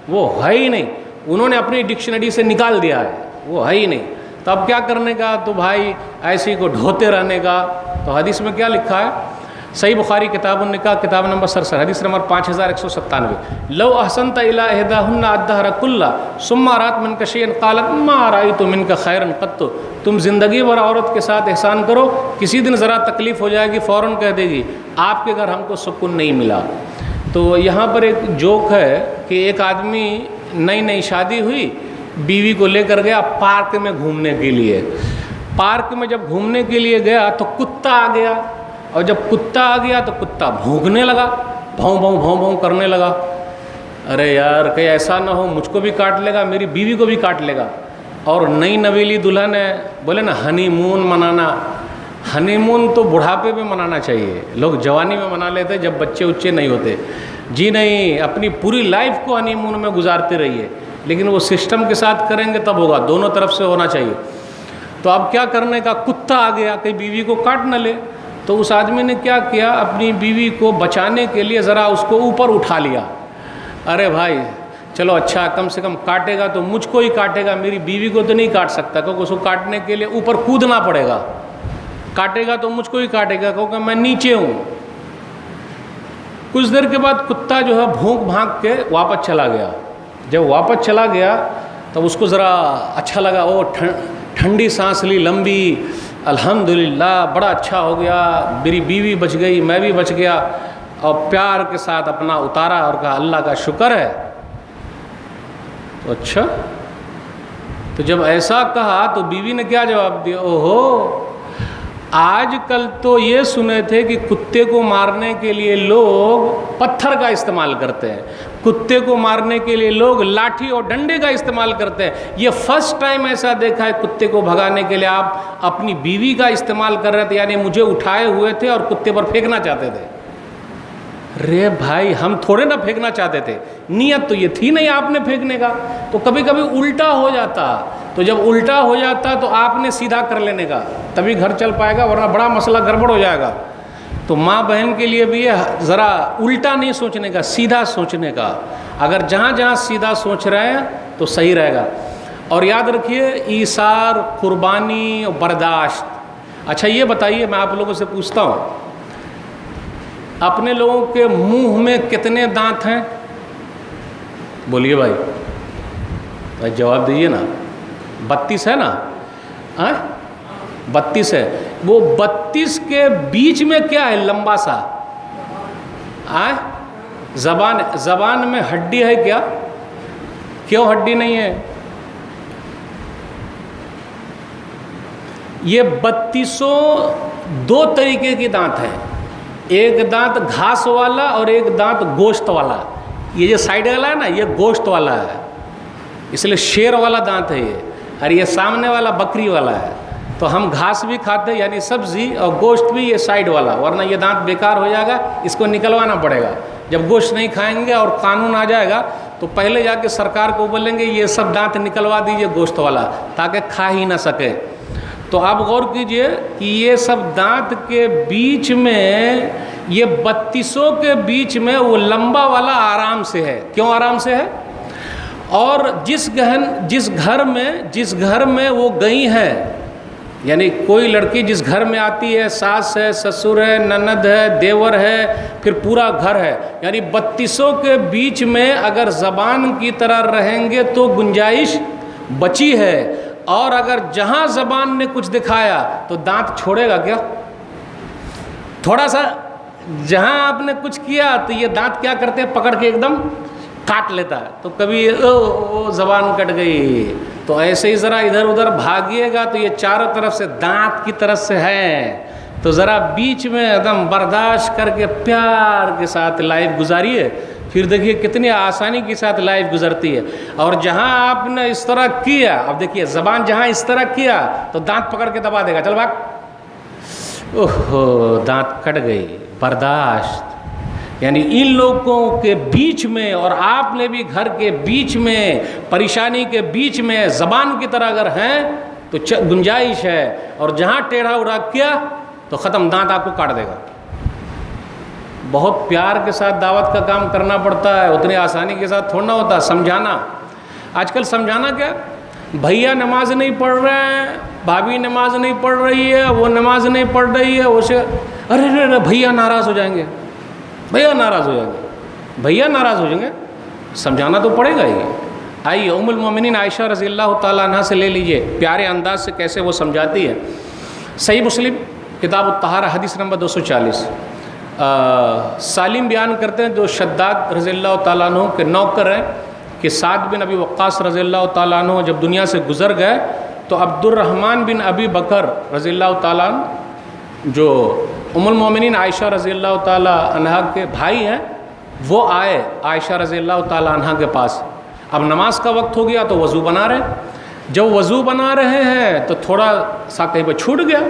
Speaker 2: وہ ہے ہی نہیں. انہوں نے اپنی ڈکشنری سے نکال دیا ہے، وہ ہے ہی نہیں. تو اب کیا کرنے کا؟ تو بھائی ایسی کو ڈھوتے رہنے کا. تو حدیث میں کیا لکھا ہے؟ صحیح بخاری کتاب النکاح کتاب نمبر 67 حدیث نمبر 5197 لو احسنت الى احداهن الدهر كله ثم رات من شيئا قالت ما رايت منك خيرا قط. تم زندگی بھر عورت کے ساتھ احسان کرو، کسی دن ذرا تکلیف ہو جائے گی فوراً کہہ دے گی آپ کے گھر ہم کو سکون نہیں ملا. تو یہاں پر ایک جوک ہے کہ ایک آدمی نئی شادی ہوئی، بیوی کو لے کر گیا پارک میں گھومنے کے لیے. پارک میں جب گھومنے کے لیے گیا تو کتا آ گیا، اور جب کتا آ گیا تو کتا بھونکنے لگا، بھوں بھوں بھوں بھوں کرنے لگا. ارے یار کہیں ایسا نہ ہو مجھ کو بھی کاٹ لے گا، میری بیوی کو بھی کاٹ لے گا. اور نئی نویلی دلہن ہے، بولے نا ہنی مون منانا. ہنی مون تو بڑھاپے میں منانا چاہیے، لوگ جوانی میں منا لیتے جب بچے اچے نہیں ہوتے. جی نہیں، اپنی پوری لائف کو ہنی مون میں گزارتے رہیے، لیکن وہ سسٹم کے ساتھ کریں گے تب ہوگا، دونوں طرف سے ہونا چاہیے. تو اب کیا کرنے کا؟ کتا آ گیا کہیں بیوی کو کاٹ نہ لے. تو اس آدمی نے کیا کیا؟ اپنی بیوی کو بچانے کے لیے ذرا اس کو اوپر اٹھا لیا. ارے بھائی چلو اچھا، کم سے کم کاٹے گا تو مجھ کو ہی کاٹے گا، میری بیوی کو تو نہیں کاٹ سکتا، کیونکہ اس کو کاٹنے کے لیے اوپر کودنا پڑے گا. کاٹے گا تو مجھ کو ہی کاٹے گا کیونکہ میں نیچے ہوں. کچھ دیر کے بعد کتا جو ہے بھونک بھانک کے واپس چلا گیا. جب واپس چلا گیا تو اس کو ذرا اچھا لگا، وہ ٹھنڈی سانس لی لمبی، الحمدللہ بڑا اچھا ہو گیا، میری بیوی بچ گئی، میں بھی بچ گیا. اور پیار کے ساتھ اپنا اتارا اور کہا اللہ کا شکر ہے. تو اچھا، تو جب ایسا کہا تو بیوی نے کیا جواب دیا؟ اوہو، آج کل تو یہ سنے تھے کہ کتے کو مارنے کے لیے لوگ پتھر کا استعمال کرتے ہیں، کتے کو مارنے کے لیے لوگ لاٹھی اور ڈنڈے کا استعمال کرتے ہیں. یہ فرسٹ ٹائم ایسا دیکھا ہے کتے کو بھگانے کے لیے آپ اپنی بیوی کا استعمال کر رہے تھے، یعنی مجھے اٹھائے ہوئے تھے اور کتے پر پھینکنا چاہتے تھے. رے بھائی، ہم تھوڑے نہ پھینکنا چاہتے تھے، نیت تو یہ تھی نہیں آپ نے پھینکنے کا. تو کبھی کبھی الٹا ہو جاتا، تو جب الٹا ہو جاتا تو آپ نے سیدھا کر لینے کا، تبھی گھر چل پائے گا، ورنہ بڑا مسئلہ گڑبڑ ہو جائے گا. تو ماں بہن کے لیے بھی یہ ذرا الٹا نہیں سوچنے کا، سیدھا سوچنے کا. اگر جہاں جہاں سیدھا سوچ رہے ہیں تو صحیح رہے گا. اور یاد رکھیے، ایثار، قربانی اور برداشت. اچھا یہ بتائیے، میں آپ لوگوں سے پوچھتا ہوں، اپنے لوگوں کے منہ میں کتنے دانت ہیں؟ بولیے بھائی جواب دیجیے نا. 32 ہے نا؟ 32 ہے. وہ 32 کے بیچ میں کیا ہے لمبا سا؟ زبان میں ہڈی ہے کیا؟ کیوں ہڈی نہیں ہے؟ یہ 32 دو طریقے کی دانت ہے. ایک دانت گھاس والا اور ایک دانت گوشت والا. یہ جو سائیڈ والا ہے نا، یہ گوشت والا ہے، اس لیے شیر والا دانت ہے یہ. اور یہ سامنے والا بکری والا ہے. تو ہم گھاس بھی کھاتے ہیں یعنی سبزی، اور گوشت بھی یہ سائیڈ والا، ورنہ یہ دانت بیکار ہو جائے گا، اس کو نکلوانا پڑے گا. جب گوشت نہیں کھائیں گے اور قانون آ جائے گا تو پہلے جا کے سرکار کو بولیں گے یہ سب دانت نکلوا دیجئے گوشت والا، تاکہ کھا ہی نہ سکے. تو آپ غور کیجئے کہ یہ سب دانت کے بیچ میں، یہ 32 کے بیچ میں وہ لمبا والا آرام سے ہے. کیوں آرام سے ہے؟ اور جس گھر میں وہ گئی ہے، یعنی کوئی لڑکی جس گھر میں آتی ہے، ساس ہے، سسر ہے، نند ہے، دیور ہے، پھر پورا گھر ہے، یعنی 32 کے بیچ میں اگر زبان کی طرح رہیں گے تو گنجائش بچی ہے. اور اگر جہاں زبان نے کچھ دکھایا تو دانت چھوڑے گا کیا؟ تھوڑا سا جہاں آپ نے کچھ کیا تو یہ دانت کیا کرتے ہیں؟ پکڑ کے ایک دم کاٹ لیتا ہے. تو کبھی زبان کٹ گئی، تو ایسے ہی ذرا ادھر ادھر بھاگیے گا تو یہ چاروں طرف سے دانت کی طرف سے ہے. تو ذرا بیچ میں ایک دم برداشت کر کے پیار کے ساتھ لائف گزاریے، پھر دیکھیے کتنی آسانی کے ساتھ لائف گزرتی ہے. اور جہاں آپ نے اس طرح کیا، اب دیکھیے زبان جہاں اس طرح کیا تو دانت پکڑ کے دبا دے گا، چل بھاگ، اوہ دانت کٹ گئی. برداشت، یعنی ان لوگوں کے بیچ میں اور آپ نے بھی گھر کے بیچ میں، پریشانی کے بیچ میں زبان کی طرح اگر ہیں تو گنجائش ہے. اور جہاں ٹیڑھا اڑا کیا تو ختم، دانت آپ کو کاٹ دے گا. بہت پیار کے ساتھ دعوت کا کام کرنا پڑتا ہے، اتنی آسانی کے ساتھ تھوڑا ہوتا. سمجھانا، آج کل سمجھانا کیا، بھیا نماز نہیں پڑھ رہے ہیں، بھابھی نماز نہیں پڑھ رہی ہے، وہ نماز نہیں پڑھ رہی ہے، اسے ارے بھیا ناراض ہو جائیں گے، بھیا ناراض ہو جائیں گے، بھیا ناراض ہو جائیں گے. سمجھانا تو پڑے گا ہی. آئیے ام المومنین عائشہ رضی اللہ تعالیٰ عنہ سے لے لیجئے، پیارے انداز سے کیسے وہ سمجھاتی ہے. صحیح مسلم کتاب الطہارہ حدیث نمبر 240. سالم بیان کرتے ہیں جو شداد رضی اللہ تعالیٰ عنہ کے نوکر ہیں کہ سعد بن ابی وقاص رضی اللہ تعالیٰ عنہ جب دنیا سے گزر گئے تو عبد الرحمن بن ابی بکر رضی اللہ تعالیٰ عنہ جو ام المومنین عائشہ رضی اللہ تعالیٰ عنہ کے بھائی ہیں، وہ آئے عائشہ رضی اللہ تعالیٰ عنہ کے پاس. اب نماز کا وقت ہو گیا تو وضو بنا رہے ہیں. جب وضو بنا رہے ہیں تو تھوڑا سا کہیں پہ چھوٹ گیا.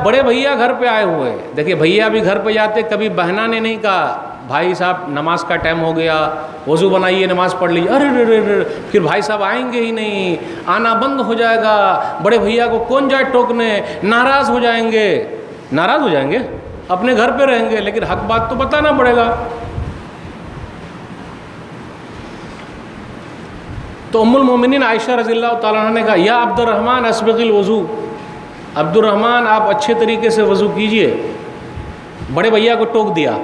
Speaker 2: بڑے بھیا گھر پہ آئے ہوئے. دیکھیے بھیا بھی گھر پہ جاتے، کبھی بہنا نے نہیں کہا بھائی صاحب نماز کا ٹائم ہو گیا، وضو بنائیے، نماز پڑھ لیجیے. ارے پھر بھائی صاحب آئیں گے ہی نہیں، آنا بند ہو جائے گا، بڑے بھیا کو کون جائے ٹوکنے، ناراض ہو جائیں گے، اپنے گھر پہ رہیں گے، لیکن حق بات تو بتانا پڑے گا. تو ام المومنین عائشہ رضی اللہ تعالیٰ عنہ نے کہا یا عبد الرحمن اسبغ الوضو، عبد الرحمن آپ اچھے طریقے سے وضو کیجئے. بڑے بھیا کو ٹوک دیا،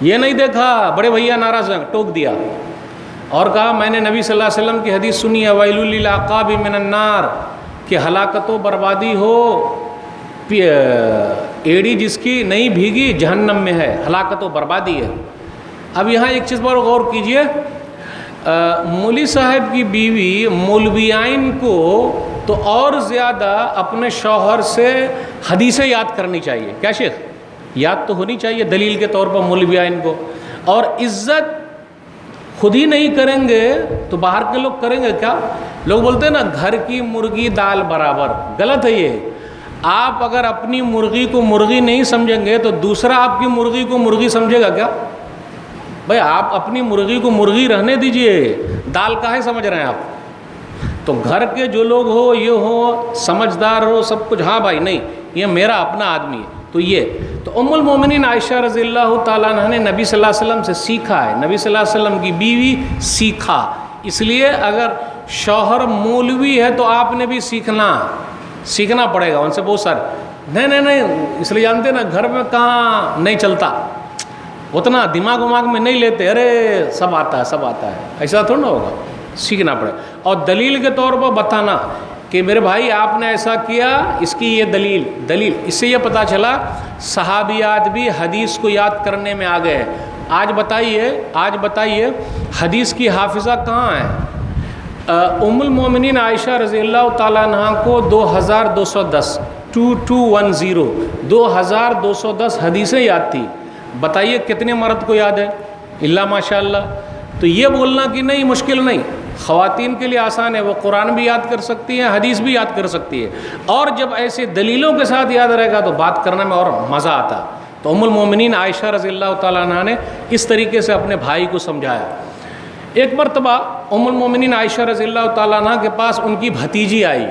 Speaker 2: یہ نہیں دیکھا بڑے بھیا ناراض ہیں، ٹوک دیا. اور کہا میں نے نبی صلی اللہ علیہ وسلم کی حدیث سنی ہے ویل للعقاب من النار، کہ ہلاکت و بربادی ہو ایڑی جس کی نہیں بھیگی جہنم میں ہے، ہلاکت و بربادی ہے۔ اب یہاں ایک چیز پر غور کیجئے، مولوی صاحب کی بیوی مولویین کو تو اور زیادہ اپنے شوہر سے حدیثیں یاد کرنی چاہیے، کیا شیخ؟ یاد تو ہونی چاہیے دلیل کے طور پر مولویین کو، اور عزت خود ہی نہیں کریں گے تو باہر کے لوگ کریں گے کیا؟ لوگ بولتے ہیں نا گھر کی مرغی دال برابر، غلط ہے یہ۔ آپ اگر اپنی مرغی کو مرغی نہیں سمجھیں گے تو دوسرا آپ کی مرغی کو مرغی سمجھے گا کیا؟ بھائی آپ اپنی مرغی کو مرغی رہنے دیجئے، دال کاہے سمجھ رہے ہیں آپ؟ تو گھر کے جو لوگ ہو یہ ہو سمجھدار ہو سب کچھ، ہاں بھائی نہیں یہ میرا اپنا آدمی ہے، تو یہ تو ام المومنین عائشہ رضی اللہ تعالیٰ عنہ نے نبی صلی اللہ علیہ وسلم سے سیکھا ہے، نبی صلی اللہ علیہ وسلم کی بیوی سیکھا۔ اس لیے اگر شوہر مولوی ہے تو آپ نے بھی سیکھنا پڑے گا ان سے بہت سارے۔ نہیں اس لیے جانتے نا گھر میں کہاں نہیں چلتا، اتنا دماغ میں نہیں لیتے، ارے سب آتا ہے، ایسا تھوڑا نہ ہوگا، سیکھنا پڑے۔ اور دلیل کے طور پر بتانا کہ میرے بھائی آپ نے ایسا کیا، اس کی یہ دلیل، اس سے یہ پتہ چلا صحابیات بھی حدیث کو یاد کرنے میں آ گئے۔ آج بتائیے حدیث کی حافظہ کہاں ہے؟ ام المومنین عائشہ رضی اللہ تعالیٰ عنہ کو 2210 حدیثیں یاد تھی۔ بتائیے کتنے مرد کو یاد ہے؟ اللہ ماشاء اللہ۔ تو یہ بولنا کہ نہیں مشکل نہیں، خواتین کے لیے آسان ہے، وہ قرآن بھی یاد کر سکتی ہیں، حدیث بھی یاد کر سکتی ہے، اور جب ایسے دلیلوں کے ساتھ یاد رہے گا تو بات کرنے میں اور مزہ آتا۔ تو ام المومنین عائشہ رضی اللہ تعالیٰ عنہ نے اس طریقے سے اپنے بھائی کو سمجھایا۔ ایک مرتبہ ام المومنین عائشہ رضی اللہ تعالیٰ عنہ کے پاس ان کی بھتیجی آئی،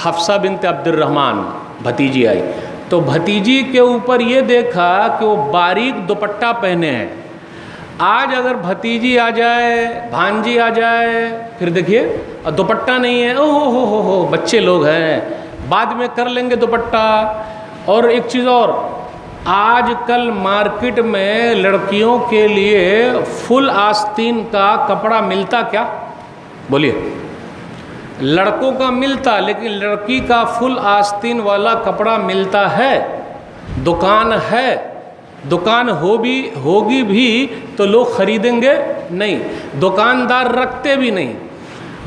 Speaker 2: حفصہ بنت عبد الرحمن بھتیجی آئی، تو بھتیجی کے اوپر یہ دیکھا کہ وہ باریک دوپٹہ پہنے ہیں۔ آج اگر بھتیجی آ جائے، بھانجی آ جائے، پھر دیکھیے دوپٹہ نہیں ہے، او ہو بچے لوگ ہیں بعد میں کر لیں گے دوپٹہ۔ اور ایک چیز اور، آج کل مارکیٹ میں لڑکیوں کے لیے فل آستین کا کپڑا ملتا کیا؟ بولیے۔ لڑکوں کا ملتا، لیکن لڑکی کا فل آستین والا کپڑا ملتا ہے، دکان ہوگی بھی تو لوگ خریدیں گے نہیں، دکاندار رکھتے بھی نہیں۔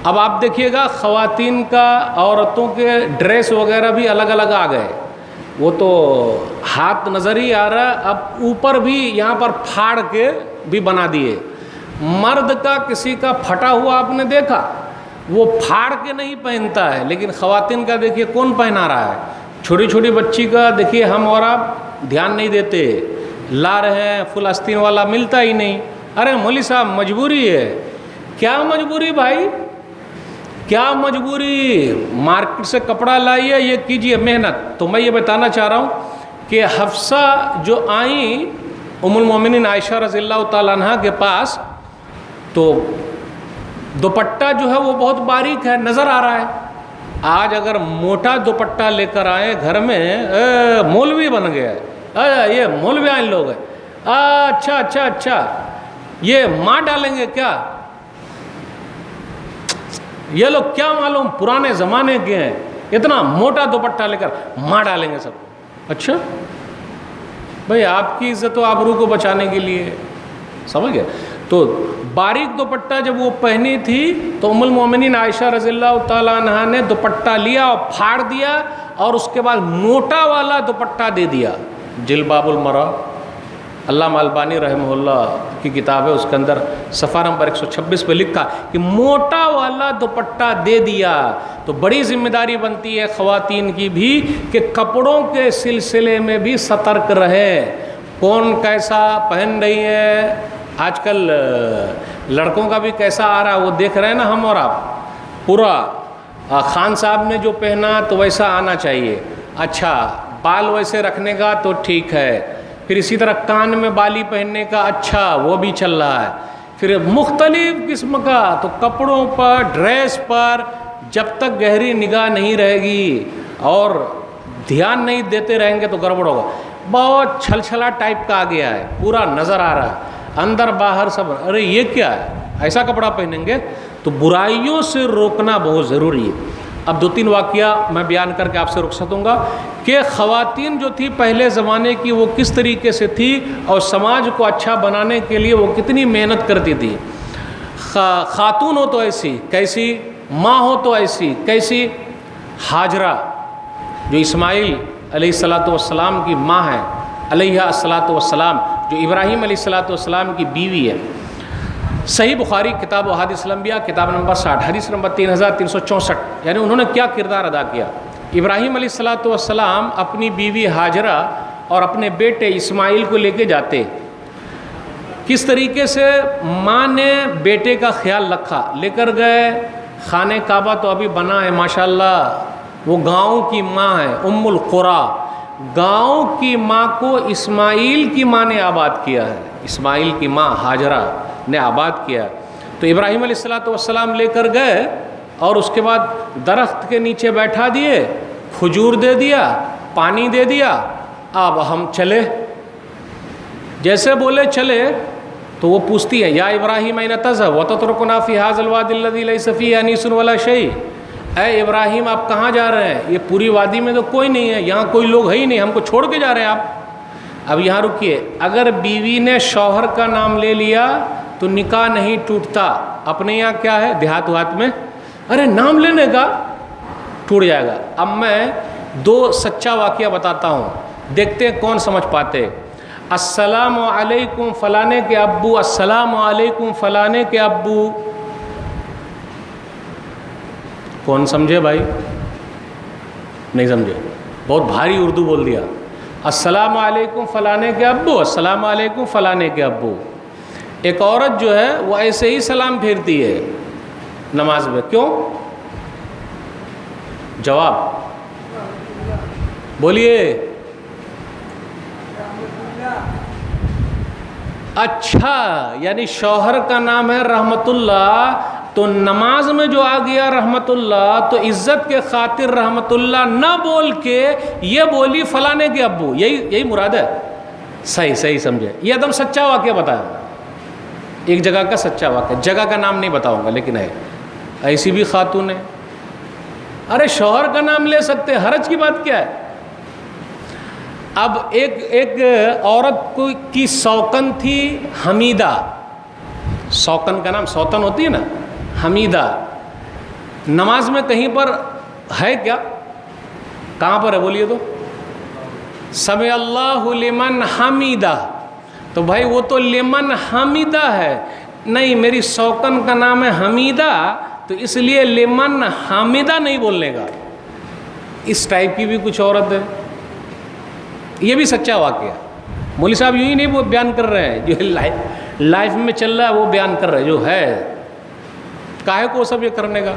Speaker 2: اب آپ دیکھیے گا خواتین کا، عورتوں کے ڈریس وغیرہ بھی الگ الگ آ گئے، وہ تو ہاتھ نظر ہی آ رہا ہے، اب اوپر بھی یہاں پر پھاڑ کے بھی بنا دیے۔ مرد کا کسی کا پھٹا ہوا آپ نے دیکھا، وہ پھاڑ کے نہیں پہنتا ہے، لیکن خواتین کا دیکھیے کون پہنا رہا ہے، چھوٹی بچی کا دیکھیے ہم اور آپ دھیان نہیں دیتے، لا رہے ہیں فل آستین والا ملتا ہی نہیں۔ ارے مولوی صاحب مجبوری ہے۔ کیا مجبوری بھائی؟ کیا مجبوری؟ مارکیٹ سے کپڑا لائیے، یہ کیجئے محنت۔ تو میں یہ بتانا چاہ رہا ہوں کہ حفصہ جو آئیں ام المومنین عائشہ رضی اللہ تعالیٰ عنہ کے پاس، تو دوپٹہ جو ہے وہ بہت باریک ہے، نظر آ رہا ہے۔ آج اگر موٹا دوپٹہ لے کر آئے گھر میں، مولوی بن گیا ہے، یہ مولویان لوگ ہیں، اچھا یہ ماں ڈالیں گے کیا؟ یہ لوگ کیا معلوم پرانے زمانے کے ہیں، اتنا موٹا دوپٹہ لے کر ماں ڈالیں گے سب۔ اچھا بھئی آپ کی عزت و آبرو کو بچانے کے لیے، سمجھ گئے؟ تو باریک دوپٹہ جب وہ پہنی تھی تو ام المومنین عائشہ رضی اللہ تعالیٰ عنہ نے دوپٹہ لیا اور پھاڑ دیا، اور اس کے بعد موٹا والا دوپٹہ دے دیا۔ جلباب المرأة، علامہ البانی رحمہ اللہ کی کتاب ہے، اس کے اندر صفحہ نمبر 126 پہ لکھا کہ موٹا والا دوپٹہ دے دیا۔ تو بڑی ذمہ داری بنتی ہے خواتین کی بھی کہ کپڑوں کے سلسلے میں بھی سترک رہے، کون کیسا پہن رہی ہے۔ آج کل لڑکوں کا بھی کیسا آ رہا ہے وہ دیکھ رہے ہیں نا ہم اور آپ، پورا خان صاحب نے جو پہنا تو ویسا آنا چاہیے، اچھا بال ویسے رکھنے کا تو ٹھیک ہے، پھر اسی طرح کان میں بالی پہننے کا، اچھا وہ بھی چل رہا ہے، پھر مختلف قسم کا۔ تو کپڑوں پر، ڈریس پر جب تک گہری نگاہ نہیں رہے گی اور دھیان نہیں دیتے رہیں گے تو گڑبڑ ہوگا۔ بہت چھلچھلا ٹائپ کا آ گیا ہے، پورا نظر آ رہا ہے، اندر باہر سب، ارے یہ کیا ہے، ایسا کپڑا پہنیں گے؟ تو برائیوں سے روکنا بہت ضروری ہے۔ اب 2-3 واقعہ میں بیان کر کے آپ سے رخصت ہوں گا کہ خواتین جو تھی پہلے زمانے کی وہ کس طریقے سے تھی اور سماج کو اچھا بنانے کے لیے وہ کتنی محنت کرتی تھی. خاتون ہو تو ایسی کیسی، ماں ہو تو ایسی کیسی. ہاجرہ جو اسماعیل علیہ السلام کی ماں ہے، علیہ السلام، جو ابراہیم علیہ السلام کی بیوی ہے. صحیح بخاری کتاب و احادیث الانبیاء کتاب نمبر 60 حدیث نمبر 3364. یعنی انہوں نے کیا کردار ادا کیا. ابراہیم علیہ السلام اپنی بیوی ہاجرہ اور اپنے بیٹے اسماعیل کو لے کے جاتے. کس طریقے سے ماں نے بیٹے کا خیال رکھا، لے کر گئے. خانہ کعبہ تو ابھی بنا ہے ماشاءاللہ، وہ گاؤں کی ماں ہے، ام القریٰ. گاؤں کی ماں کو اسماعیل کی ماں نے آباد کیا ہے، اسماعیل کی ماں ہاجرہ نے آباد کیا. تو ابراہیم علیہ السلام لے کر گئے اور اس کے بعد درخت کے نیچے بیٹھا دیے، کھجور دے دیا، پانی دے دیا. اب ہم چلے. جیسے بولے چلے تو وہ پوچھتی ہے یا ابراہیم این تذهب وتترکنا فی هذا الوادی الذی لیس فیہ انیس ولا شیء. اے ابراہیم آپ کہاں جا رہے ہیں؟ یہ پوری وادی میں تو کوئی نہیں ہے، یہاں کوئی لوگ ہے ہی نہیں، ہم کو چھوڑ کے جا رہے ہیں آپ. اب یہاں رکیے، اگر بیوی نے شوہر کا نام لے لیا تو نکاح نہیں ٹوٹتا. اپنے یہاں کیا ہے دیہات وات میں، ارے نام لینے کا ٹوٹ جائے گا. اب میں 2 سچا واقعہ بتاتا ہوں، دیکھتے ہیں کون سمجھ پاتے. السلام علیکم فلانے کے ابو، السلام علیکم فلانے کے ابو. کون سمجھے بھائی؟ نہیں سمجھے، بہت بھاری اردو بول دیا. السلام علیکم فلانے کے ابو، السلام علیکم فلانے کے ابو. ایک عورت جو ہے وہ ایسے ہی سلام پھیرتی ہے نماز میں. کیوں؟ جواب بولیے. اچھا، یعنی شوہر کا نام ہے رحمت اللہ، تو نماز میں جو آ گیا رحمت اللہ تو عزت کے خاطر رحمت اللہ نہ بول کے یہ بولی فلانے کے ابو. یہی مراد ہے. صحیح سمجھے. یہ ایک دم سچا واقعہ بتایا، ایک جگہ کا سچا واقعہ. جگہ کا نام نہیں بتاؤں گا لیکن ہے ایسی بھی خاتون ہے. ارے شوہر کا نام لے سکتے، حرج کی بات کیا ہے؟ اب ایک عورت کی سوکن تھی حمیدہ. سوکن کا نام سوتن ہوتی ہے نا، حمیدہ. نماز میں کہیں پر ہے کیا؟ کہاں پر ہے بولیے تو؟ سمع اللہ لمن حمیدہ. تو بھائی وہ تو لمن حمیدہ ہے. نہیں، میری سوکن کا نام ہے حمیدہ تو اس لیے لمن حمیدہ نہیں بولنے کا. اس ٹائپ کی بھی کچھ عورت ہے. یہ بھی سچا واقعہ. مولوی صاحب یوں ہی نہیں وہ بیان کر رہے ہیں، جو لائف میں چل رہا ہے وہ بیان کر رہے ہیں. جو ہے کاہے کو سب یہ کرنے کا.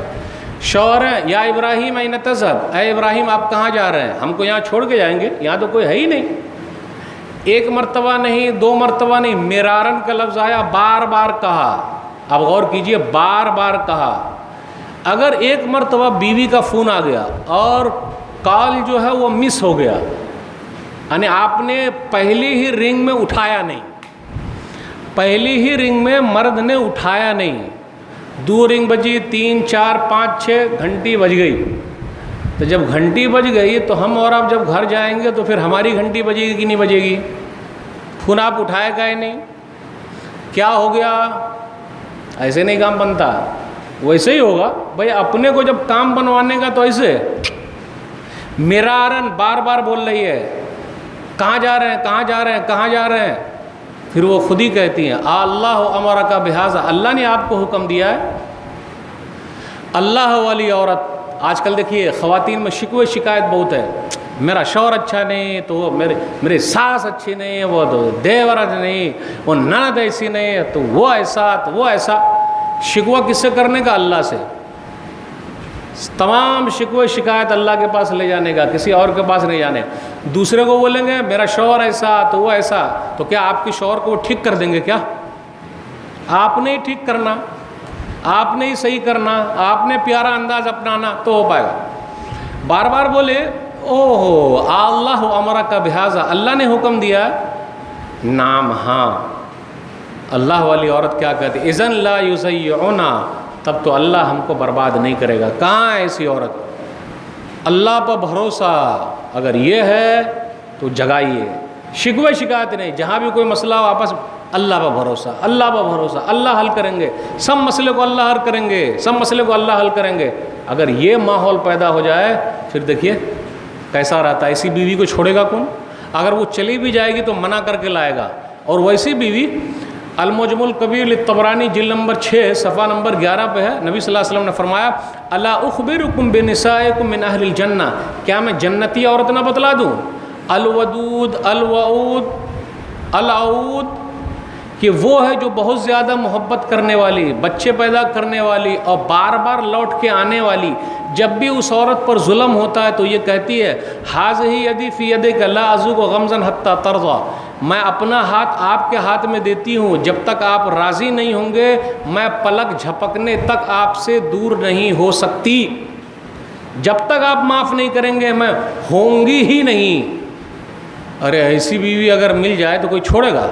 Speaker 2: شوہر ہے یا ابراہیم این تذهب، اے ابراہیم آپ کہاں جا رہے ہیں؟ ہم کو یہاں چھوڑ کے جائیں گے، یہاں تو کوئی ہے ہی نہیں. 1 مرتبہ نہیں، 2 مرتبہ نہیں، مرارن کا لفظ آیا، بار بار کہا. اب غور کیجئے، بار بار کہا. اگر 1 مرتبہ بیوی کا فون آ گیا اور کال جو ہے وہ مس ہو گیا، یعنی آپ نے پہلی ہی رنگ میں اٹھایا نہیں، پہلی ہی رنگ میں مرد نے اٹھایا نہیں، 2 رنگ بجی، 3 4 5 6 گھنٹی بج گئی. تو جب گھنٹی بج گئی تو ہم اور آپ جب گھر جائیں گے تو پھر ہماری گھنٹی بجے گی کہ نہیں بجے گی؟ فون آپ اٹھائے گا ہی نہیں. کیا ہو گیا؟ ایسے نہیں کام بنتا. ویسے ہی ہوگا بھائی، اپنے کو جب کام بنوانے کا تو ایسے مرارن بار بار بول رہی ہے کہاں جا رہے ہیں، کہاں جا رہے ہیں، کہاں جا رہے ہیں. پھر وہ خود ہی کہتی ہیں اللہ امرک بہذا، اللہ نے آپ کو حکم دیا ہے. اللہ والی عورت. آج کل دیکھیے خواتین میں شکوے شکایت بہت ہے. میرا شوہر اچھا نہیں تو وہ میرے ساس اچھی نہیں ہے، وہ تو دیور نہیں، وہ نند ایسی نہیں ہے، تو وہ ایسا تو وہ ایسا. شکوہ کس سے کرنے کا؟ اللہ سے. تمام شکوے شکایت اللہ کے پاس لے جانے کا، کسی اور کے پاس نہیں جانے. دوسرے کو بولیں گے میرا شوہر ایسا تو وہ ایسا، تو کیا آپ کے شوہر کو وہ ٹھیک کر دیں گے؟ کیا آپ نے ہی ٹھیک کرنا، آپ نے ہی صحیح کرنا، آپ نے پیارا انداز اپنانا تو ہو پائے گا. بار بار بولے اوہ اللہ امرک بہذا، اللہ نے حکم دیا. نام ہاں، اللہ والی عورت کیا کہتی اذن لا یضیعنا، تب تو اللہ ہم کو برباد نہیں کرے گا. کہاں ہے ایسی عورت؟ اللہ پر بھروسہ اگر یہ ہے تو جگائیے، شکوے شکایت نہیں، جہاں بھی کوئی مسئلہ ہو آپس اللہ پر بھروسہ، اللہ پر بھروسہ، اللہ حل کریں گے، سب مسئلے کو اللہ حل کریں گے، سب مسئلے کو اللہ حل کریں گے۔ اگر یہ ماحول پیدا ہو جائے پھر دیکھیے کیسا رہتا ہے۔ ایسی بیوی کو چھوڑے گا کون؟ اگر وہ چلی بھی جائے گی تو منع کر کے لائے گا۔ اور ویسی بیوی المعجم الکبیر للطبرانی جلد نمبر 6 صفحہ نمبر 11 پہ ہے، نبی صلی اللہ علیہ وسلم نے فرمایا الا اخبرکم بنسائکم من اہل الجنہ، کیا میں جنتی عورت نہ بتلا دوں؟ الودود الوعود العود، کہ وہ ہے جو بہت زیادہ محبت کرنے والی، بچے پیدا کرنے والی اور بار بار لوٹ کے آنے والی۔ جب بھی اس عورت پر ظلم ہوتا ہے تو یہ کہتی ہے ھذہ یدی فی یدک لا اذوق غمزا حتی ترضی، میں اپنا ہاتھ آپ کے ہاتھ میں دیتی ہوں، جب تک آپ راضی نہیں ہوں گے میں پلک جھپکنے تک آپ سے دور نہیں ہو سکتی، جب تک آپ معاف نہیں کریں گے میں ہوں گی ہی نہیں۔ ارے ایسی بیوی اگر مل جائے تو کوئی چھوڑے گا؟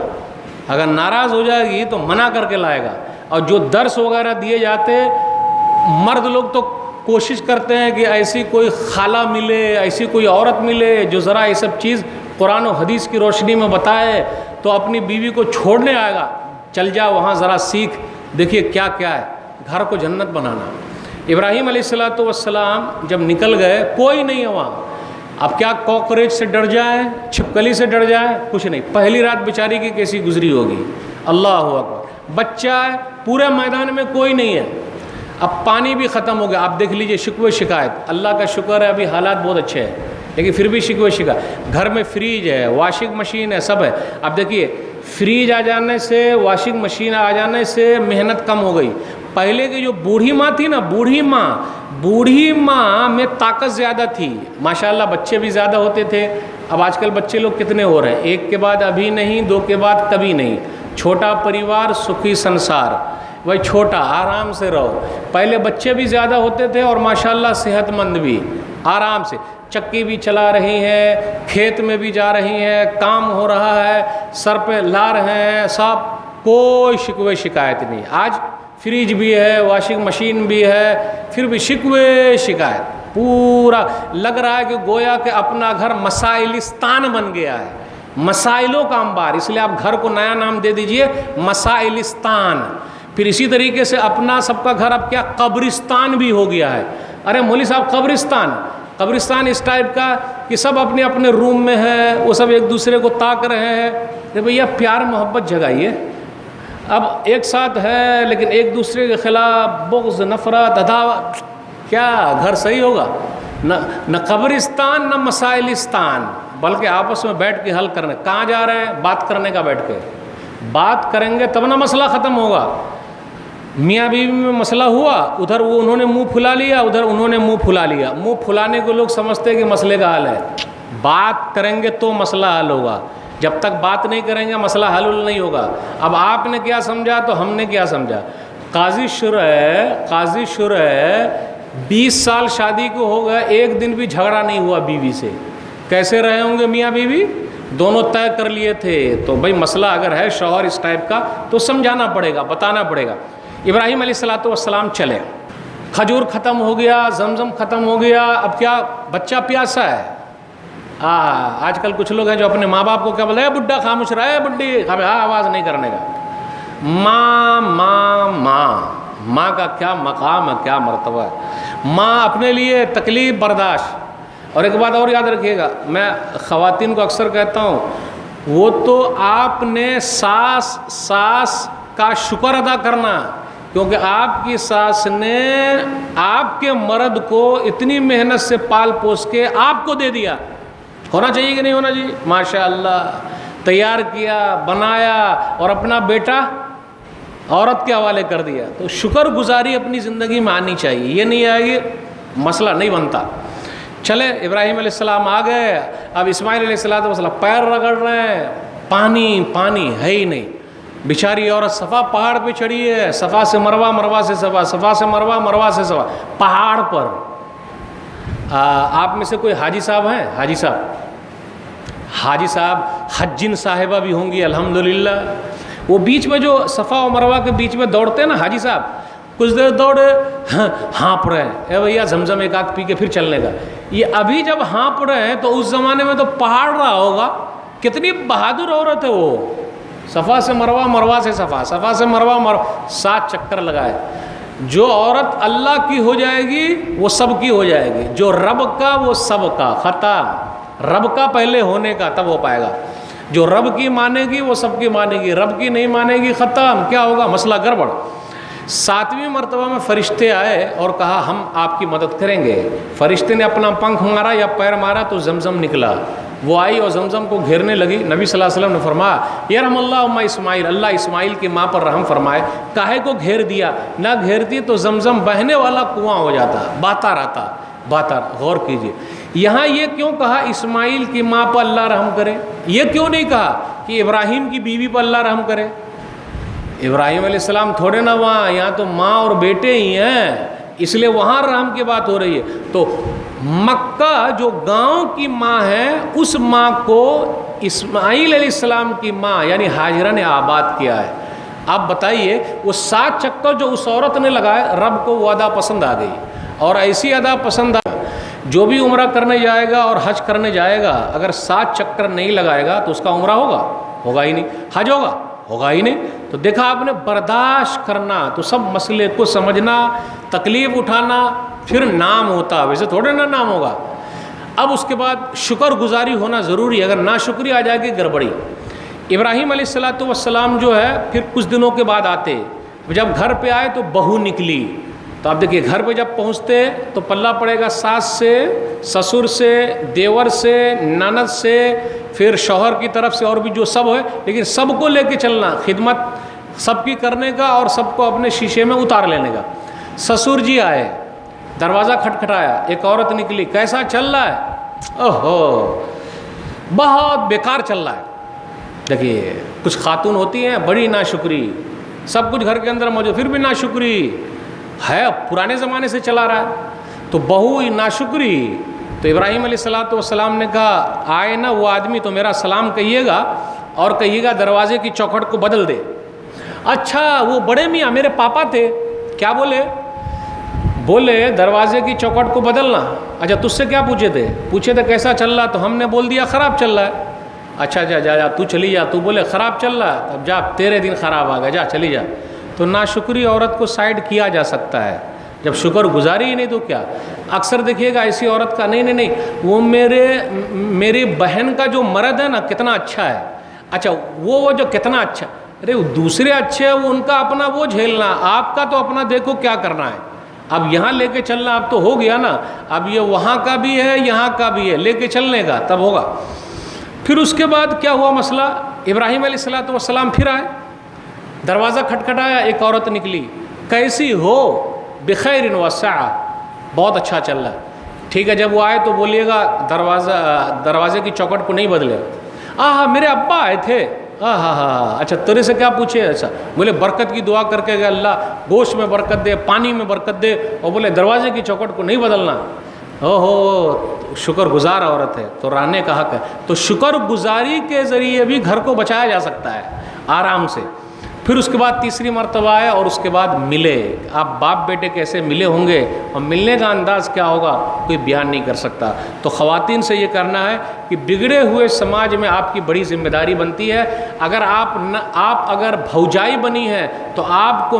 Speaker 2: اگر ناراض ہو جائے گی تو منع کر کے لائے گا۔ اور جو درس وغیرہ دیے جاتے، مرد لوگ تو کوشش کرتے ہیں کہ ایسی کوئی خالہ ملے، ایسی کوئی عورت ملے جو ذرا یہ سب چیز قرآن و حدیث کی روشنی میں بتائے، تو اپنی بیوی کو چھوڑنے آئے گا، چل جا وہاں ذرا سیکھ، دیکھیے کیا کیا ہے، گھر کو جنت بنانا۔ ابراہیم علیہ السلام جب نکل گئے کوئی نہیں ہے وہاں، اب کیا کاکروچ سے ڈر جائیں، چھپکلی سے ڈر جائیں؟ کچھ نہیں۔ پہلی رات بیچاری کی کیسی گزری ہوگی، اللہ اکبر، بچہ ہے، پورے میدان میں کوئی نہیں ہے، اب پانی بھی ختم ہو گیا۔ آپ دیکھ لیجئے شکوے شکایت، اللہ کا شکر ہے ابھی حالات بہت اچھے ہیں، لیکن پھر بھی شکوے شکایت۔ گھر میں فریج ہے، واشنگ مشین ہے، سب ہے۔ اب دیکھیے فریج آ جانے سے، واشنگ مشین آ جانے سے محنت کم ہو گئی۔ پہلے کی جو بوڑھی ماں تھی نا، بوڑھی ماں میں طاقت زیادہ تھی، ماشاءاللہ بچے بھی زیادہ ہوتے تھے۔ اب آج کل بچے لوگ کتنے ہو رہے ہیں؟ ایک کے بعد ابھی نہیں، دو کے بعد کبھی نہیں۔ چھوٹا پریوار سکھی سنسار، وہی چھوٹا آرام سے رہو۔ پہلے بچے بھی زیادہ ہوتے تھے اور ماشاءاللہ صحت مند بھی، آرام سے چکی بھی چلا رہی ہیں، کھیت میں بھی جا رہی ہیں، کام ہو رہا ہے، سر پہ لا رہے ہیں، سب کوئی شکوے شکایت نہیں۔ آج فریج بھی ہے، واشنگ مشین بھی ہے، پھر بھی شکوے شکایت، پورا لگ رہا ہے کہ گویا کہ اپنا گھر مسائلستان بن گیا ہے، مسائلوں کا انبار۔ اس لیے آپ گھر کو نیا نام دے دیجئے مسائلستان۔ پھر اسی طریقے سے اپنا سب کا گھر اب کیا قبرستان بھی ہو گیا ہے۔ ارے مولوی صاحب قبرستان اس ٹائپ کا کہ سب اپنے اپنے روم میں ہے، وہ سب ایک دوسرے کو تاک رہے ہیں۔ کہ بھیا پیار محبت جگائیے۔ اب ایک ساتھ ہے لیکن ایک دوسرے کے خلاف بغض، نفرت، عداوت، کیا گھر صحیح ہوگا؟ نہ قبرستان نہ مسائلستان، بلکہ آپس میں بیٹھ کے حل کرنے۔ کہاں جا رہے ہیں؟ بات کرنے کا، بیٹھ کے بات کریں گے تب نہ مسئلہ ختم ہوگا۔ میاں بیوی میں مسئلہ ہوا، ادھر وہ انہوں نے منہ پھلا لیا، ادھر انہوں نے منہ پھلا لیا۔ منہ پھلانے کو لوگ سمجھتے ہیں کہ مسئلے کا حل ہے، بات کریں گے تو مسئلہ حل ہوگا، جب تک بات نہیں کریں گے مسئلہ حل نہیں ہوگا۔ اب آپ نے کیا سمجھا تو ہم نے کیا سمجھا۔ قاضی شرح 20 سال شادی کو ہو گئے، ایک دن بھی جھگڑا نہیں ہوا بیوی سے۔ کیسے رہے ہوں گے میاں بیوی؟ دونوں طے کر لیے تھے۔ تو بھائی مسئلہ اگر ہے شوہر اس ٹائپ کا تو سمجھانا پڑے گا، بتانا پڑے گا۔ ابراہیم علیہ السلام چلے، کھجور ختم ہو گیا، زمزم ختم ہو گیا، اب کیا بچہ پیاسا ہے۔ آج کل کچھ لوگ ہیں جو اپنے ماں باپ کو کیا بولتے ہیں، بڈھا خاموش رہے، بڈھی آواز نہیں کرنے کا۔ ماں ماں ماں ماں کا کیا مقام ہے، کیا مرتبہ ہے۔ ماں اپنے لیے تکلیف برداشت۔ اور ایک بات اور یاد رکھیے گا، میں خواتین کو اکثر کہتا ہوں، وہ تو آپ نے ساس کا شکر ادا کرنا، کیونکہ آپ کی ساس نے آپ کے مرد کو اتنی محنت سے پال پوس کے آپ کو دے دیا۔ ہونا چاہیے کہ نہیں ہونا چاہیے؟ ماشاءاللہ تیار کیا، بنایا، اور اپنا بیٹا عورت کے حوالے کر دیا۔ تو شکر گزاری اپنی زندگی میں آنی چاہیے، یہ نہیں آئے گی مسئلہ نہیں بنتا۔ چلے ابراہیم علیہ السلام آ گئے، اب اسماعیل علیہ السلام پیر رگڑ رہے ہیں، پانی ہے ہی نہیں۔ بیچاری عورت صفا پہاڑ پہ چڑھی ہے، صفا سے مروہ، مروہ سے صفا، صفا سے مروہ، مروہ سے صفا، پہاڑ پر۔ آپ میں سے کوئی حاجی صاحب ہیں؟ حاجی صاحب حجین صاحبہ بھی ہوں گی الحمدللہ۔ وہ بیچ میں جو صفا و مروہ کے بیچ میں دوڑتے ہیں نا حاجی صاحب، کچھ دیر دوڑے، ہانپ رہے ہیں، اے بھیا زمزم ایک آدھ پی کے پھر چلنے کا۔ یہ ابھی جب ہانپ رہے ہیں تو اس زمانے میں تو پہاڑ رہا ہوگا. کتنی بہادر عورت ہے وہ. صفا سے مروہ، مروہ سے صفا، صفا سے مروہ، مروہ 7 چکر لگائے. جو عورت اللہ کی ہو جائے گی وہ سب کی ہو جائے گی، جو رب کا وہ سب کا. ختم. رب کا پہلے ہونے کا تب ہو پائے گا. جو رب کی مانے گی وہ سب کی مانے گی، رب کی نہیں مانے گی ختم. کیا ہوگا؟ مسئلہ گڑبڑ. 7ویں مرتبہ میں فرشتے آئے اور کہا ہم آپ کی مدد کریں گے. فرشتے نے اپنا پنکھ مارا یا پیر مارا تو زمزم نکلا. وہ آئی اور زمزم کو گھیرنے لگی. نبی صلی اللہ علیہ وسلم نے فرمایا یرحم اللہ ام اسماعیل، اللہ اسماعیل کی ماں پر رحم فرمائے. کاہے کو گھیر دیا؟ نہ گھیرتی تو زمزم بہنے والا کنواں ہو جاتا، بہتا رہتا، بہتا. غور کیجئے یہاں یہ کیوں کہا اسماعیل کی ماں پر اللہ رحم کرے؟ یہ کیوں نہیں کہا کہ ابراہیم کی بیوی پر اللہ رحم کرے؟ ابراہیم علیہ السلام تھوڑے نہ وہاں، یہاں تو ماں اور بیٹے ہی ہیں، اس لیے وہاں رحم کی بات ہو رہی ہے. تو مکہ جو گاؤں کی ماں ہے اس ماں کو اسماعیل علیہ السلام کی ماں یعنی ہاجرہ نے آباد کیا ہے. آپ بتائیے وہ 7 چکر جو اس عورت نے لگائے، رب کو وہ ادا پسند آ گئی. اور ایسی ادا پسند آ، جو بھی عمرہ کرنے جائے گا اور حج کرنے جائے گا اگر 7 چکر نہیں لگائے گا تو اس کا عمرہ ہوگا؟ ہوگا ہی نہیں. حج ہوگا؟ ہوگا ہی نہیں. تو دیکھا آپ نے، برداشت کرنا. تو سب مسئلے کو سمجھنا، تکلیف اٹھانا، پھر نام ہوتا. ویسے تھوڑے نہ نام ہوگا. اب اس کے بعد شکر گزاری ہونا ضروری ہے. اگر ناشکری آ جائے گی گڑبڑی. ابراہیم علیہ السلام جو ہے پھر کچھ دنوں کے بعد آتے. جب گھر پہ آئے تو بہو نکلی. تو آپ دیکھیے گھر پہ جب پہنچتے تو پلہ پڑے گا ساس سے، سسر سے، دیور سے، نند سے، پھر شوہر کی طرف سے اور بھی جو سب ہے، لیکن سب کو لے کے چلنا، خدمت سب کی کرنے کا اور سب کو اپنے شیشے میں اتار لینے کا. سسر جی آئے، دروازہ کھٹکھٹایا، ایک عورت نکلی. کیسا چل رہا ہے؟ اوہو بہت بیکار چل رہا ہے. دیکھیے کچھ خاتون ہوتی ہیں بڑی ناشکری، سب کچھ گھر کے اندر موجود پھر بھی ناشکری ہے، پرانے زمانے سے چلا رہا ہے. تو بہو ناشکری. تو ابراہیم علیہ السلام نے کہا آئے نا وہ آدمی تو میرا سلام کہیے گا اور کہیے گا دروازے کی چوکھٹ کو بدل دے. اچھا وہ بڑے میاں میرے پاپا تھے. کیا بولے؟ بولے دروازے کی چوکھٹ کو بدلنا. اچھا تجھ سے کیا پوچھے تھے؟ پوچھے تھے کیسا چل رہا، تو ہم نے بول دیا خراب چل رہا ہے. اچھا جا جا جا تو چلی جا. تو بولے خراب چل رہا ہے، اب جا تیرے دن خراب آ گئے، جا چلی جا. تو ناشکری عورت کو سائڈ کیا جا سکتا ہے جب شکر گزاری ہی نہیں تو کیا. اکثر دیکھیے گا ایسی عورت کا نہیں وہ میری بہن کا جو مرد ہے نا کتنا اچھا ہے. اچھا وہ جو کتنا اچھا، ارے دوسرے اچھے ہیں وہ ان کا اپنا وہ جھیلنا، آپ کا تو اپنا دیکھو کیا کرنا ہے. اب یہاں لے کے چلنا اب تو ہو گیا نا، اب یہ وہاں کا بھی ہے یہاں کا بھی ہے، لے کے چلنے کا تب ہوگا. پھر اس کے بعد کیا ہوا مسئلہ؟ ابراہیم علیہ السلام پھر آئے، دروازہ کھٹکھٹایا، ایک عورت نکلی. کیسی ہو؟ بخیر وسعہ، بہت اچھا چل رہا ہے. ٹھیک ہے جب وہ آئے تو بولیے گا دروازے کی چوکھٹ کو نہیں بدلے. میرے ابا آئے تھے. اچھا تیرے سے کیا پوچھے؟ ایسا بولے برکت کی دعا کر کے گئے، اللہ گوشت میں برکت دے، پانی میں برکت دے، اور بولے دروازے کی چوکھٹ کو نہیں بدلنا. شکر گزار عورت ہے تو رہنے کا حق ہے. تو شکر گزاری کے ذریعے بھی گھر کو بچایا جا سکتا ہے آرام سے. پھر اس کے بعد تیسری مرتبہ آئے اور اس کے بعد ملے. آپ باپ بیٹے کیسے ملے ہوں گے اور ملنے کا انداز کیا ہوگا کوئی بیان نہیں کر سکتا. تو خواتین سے یہ کرنا ہے کہ بگڑے ہوئے سماج میں آپ کی بڑی ذمہ داری بنتی ہے. اگر آپ اگر بھوجائی بنی ہے تو آپ کو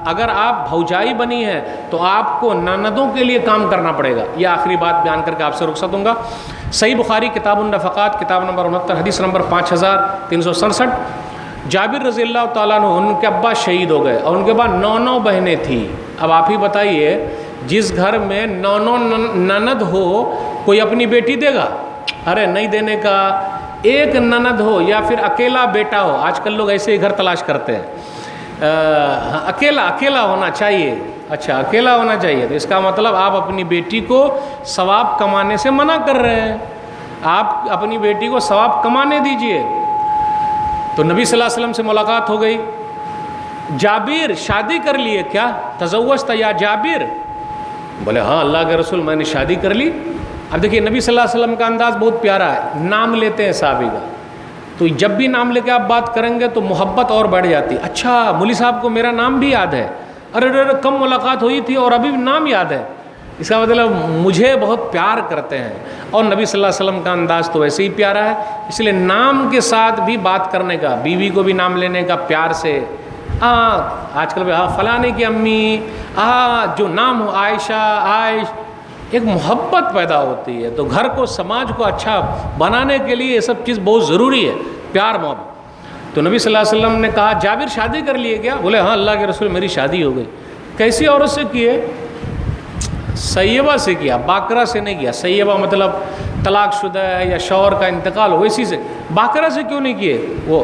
Speaker 2: اگر آپ بھوجائی بنی ہے تو آپ کو نندوں کے لیے کام کرنا پڑے گا. یہ آخری بات بیان کر کے آپ سے رخصت ہوں گا. صحیح بخاری کتاب النفقات کتاب نمبر 69 حدیث نمبر 5367. جابر رضی اللہ تعالیٰ عنہ ان کے ابا شہید ہو گئے اور ان کے بعد 9 بہنیں تھیں. اب آپ ہی بتائیے جس گھر میں 9 نند ہو کوئی اپنی بیٹی دے گا؟ ارے نہیں دینے کا. ایک نند ہو یا پھر اکیلا بیٹا ہو. آج کل لوگ ایسے ہی گھر تلاش کرتے ہیں. اکیلا ہونا چاہیے. اچھا اکیلا ہونا چاہیے تو اس کا مطلب آپ اپنی بیٹی کو ثواب کمانے سے منع کر رہے ہیں. آپ اپنی بیٹی کو ثواب کمانے دیجئے. تو نبی صلی اللہ علیہ وسلم سے ملاقات ہو گئی. جابر شادی کر لیے کیا؟ تزوجت یا جابر؟ بولے ہاں اللہ کے رسول میں نے شادی کر لی. اب دیکھیے نبی صلی اللہ علیہ وسلم کا انداز بہت پیارا ہے. نام لیتے ہیں صحابی کا، تو جب بھی نام لے کے آپ بات کریں گے تو محبت اور بڑھ جاتی. اچھا مولوی صاحب کو میرا نام بھی یاد ہے. ارے کم ملاقات ہوئی تھی اور ابھی نام یاد ہے. اس کا مطلب مجھے بہت پیار کرتے ہیں، اور نبی صلی اللہ علیہ وسلم کا انداز تو ویسے ہی پیارا ہے، اس لیے نام کے ساتھ بھی بات کرنے کا، بیوی کو بھی نام لینے کا پیار سے، آج کل فلانے کی امی، جو نام ہو عائشہ، عائش، ایک محبت پیدا ہوتی ہے۔ تو گھر کو، سماج کو اچھا بنانے کے لیے یہ سب چیز بہت ضروری ہے، پیار محبت۔ تو نبی صلی اللہ علیہ وسلم نے کہا جابر شادی کر لیے کیا؟ بولے ہاں اللہ کے رسول میری شادی ہو گئی۔ کیسی عورت سے کیے؟ سیبہ سے کیا، باقرہ سے نہیں کیا۔ سیبہ مطلب طلاق شدہ ہے یا شوہر کا انتقال ہو، اسی سے۔ باقرہ سے کیوں نہیں کیے؟ وہ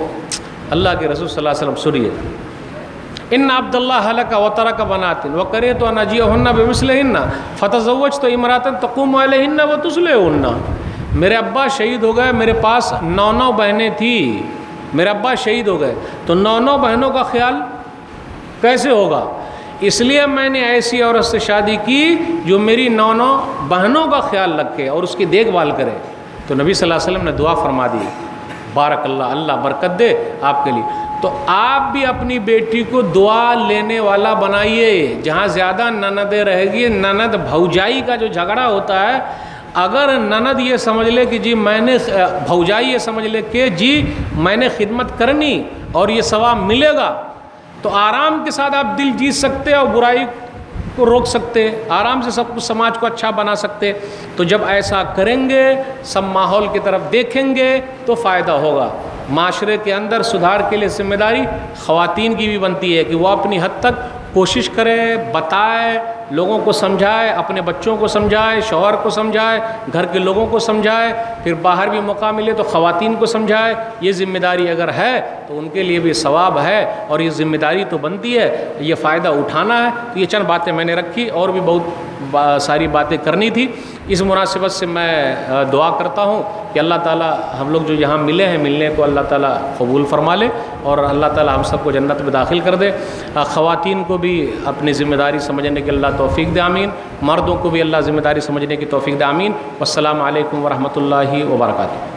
Speaker 2: اللہ کے رسول صلی اللہ علیہ وسلم سنیے، ان عبد اللہ ہلک وترک بنات وکرہت ان اجیئہن بمثلہن فتزوجت امرأۃ تقوم علیہن وتصلحہن۔ میرے ابا شہید ہو گئے، میرے پاس 9 بہنیں تھیں، میرے ابا شہید ہو گئے، تو 9 بہنوں کا خیال کیسے ہوگا؟ اس لیے میں نے ایسی عورت سے شادی کی جو میری 9 بہنوں کا خیال رکھے اور اس کی دیکھ بھال کرے۔ تو نبی صلی اللہ علیہ وسلم نے دعا فرما دی، بارک اللہ، اللہ برکت دے آپ کے لیے۔ تو آپ بھی اپنی بیٹی کو دعا لینے والا بنائیے۔ جہاں زیادہ نندیں رہے گی، نند بھوجائی کا جو جھگڑا ہوتا ہے، اگر نند یہ سمجھ لے کہ جی میں نے، بھوجائی یہ سمجھ لے کہ جی میں نے خدمت کرنی اور یہ ثواب ملے گا، تو آرام کے ساتھ آپ دل جیت سکتے اور برائی کو روک سکتے، آرام سے سب کچھ سماج کو اچھا بنا سکتے۔ تو جب ایسا کریں گے، سب ماحول کی طرف دیکھیں گے تو فائدہ ہوگا۔ معاشرے کے اندر سدھار کے لیے ذمہ داری خواتین کی بھی بنتی ہے کہ وہ اپنی حد تک کوشش کرے، بتائے، لوگوں کو سمجھائے، اپنے بچوں کو سمجھائے، شوہر کو سمجھائے، گھر کے لوگوں کو سمجھائے، پھر باہر بھی موقع ملے تو خواتین کو سمجھائے۔ یہ ذمہ داری اگر ہے تو ان کے لیے بھی ثواب ہے، اور یہ ذمہ داری تو بنتی ہے، یہ فائدہ اٹھانا ہے۔ تو یہ چند باتیں میں نے رکھی، اور بھی بہت ساری باتیں کرنی تھی۔ اس مناسبت سے میں دعا کرتا ہوں کہ اللہ تعالیٰ ہم لوگ جو یہاں ملے ہیں، ملنے کو اللہ تعالیٰ قبول فرما لے، اور اللہ تعالیٰ ہم سب کو جنت میں داخل کر دے۔ خواتین کو بھی اپنی ذمہ داری سمجھنے کی اللہ توفیق دے، آمین۔ مردوں کو بھی اللہ ذمہ داری سمجھنے کی توفیق دے، آمین۔ والسلام علیکم ورحمۃ اللہ وبرکاتہ۔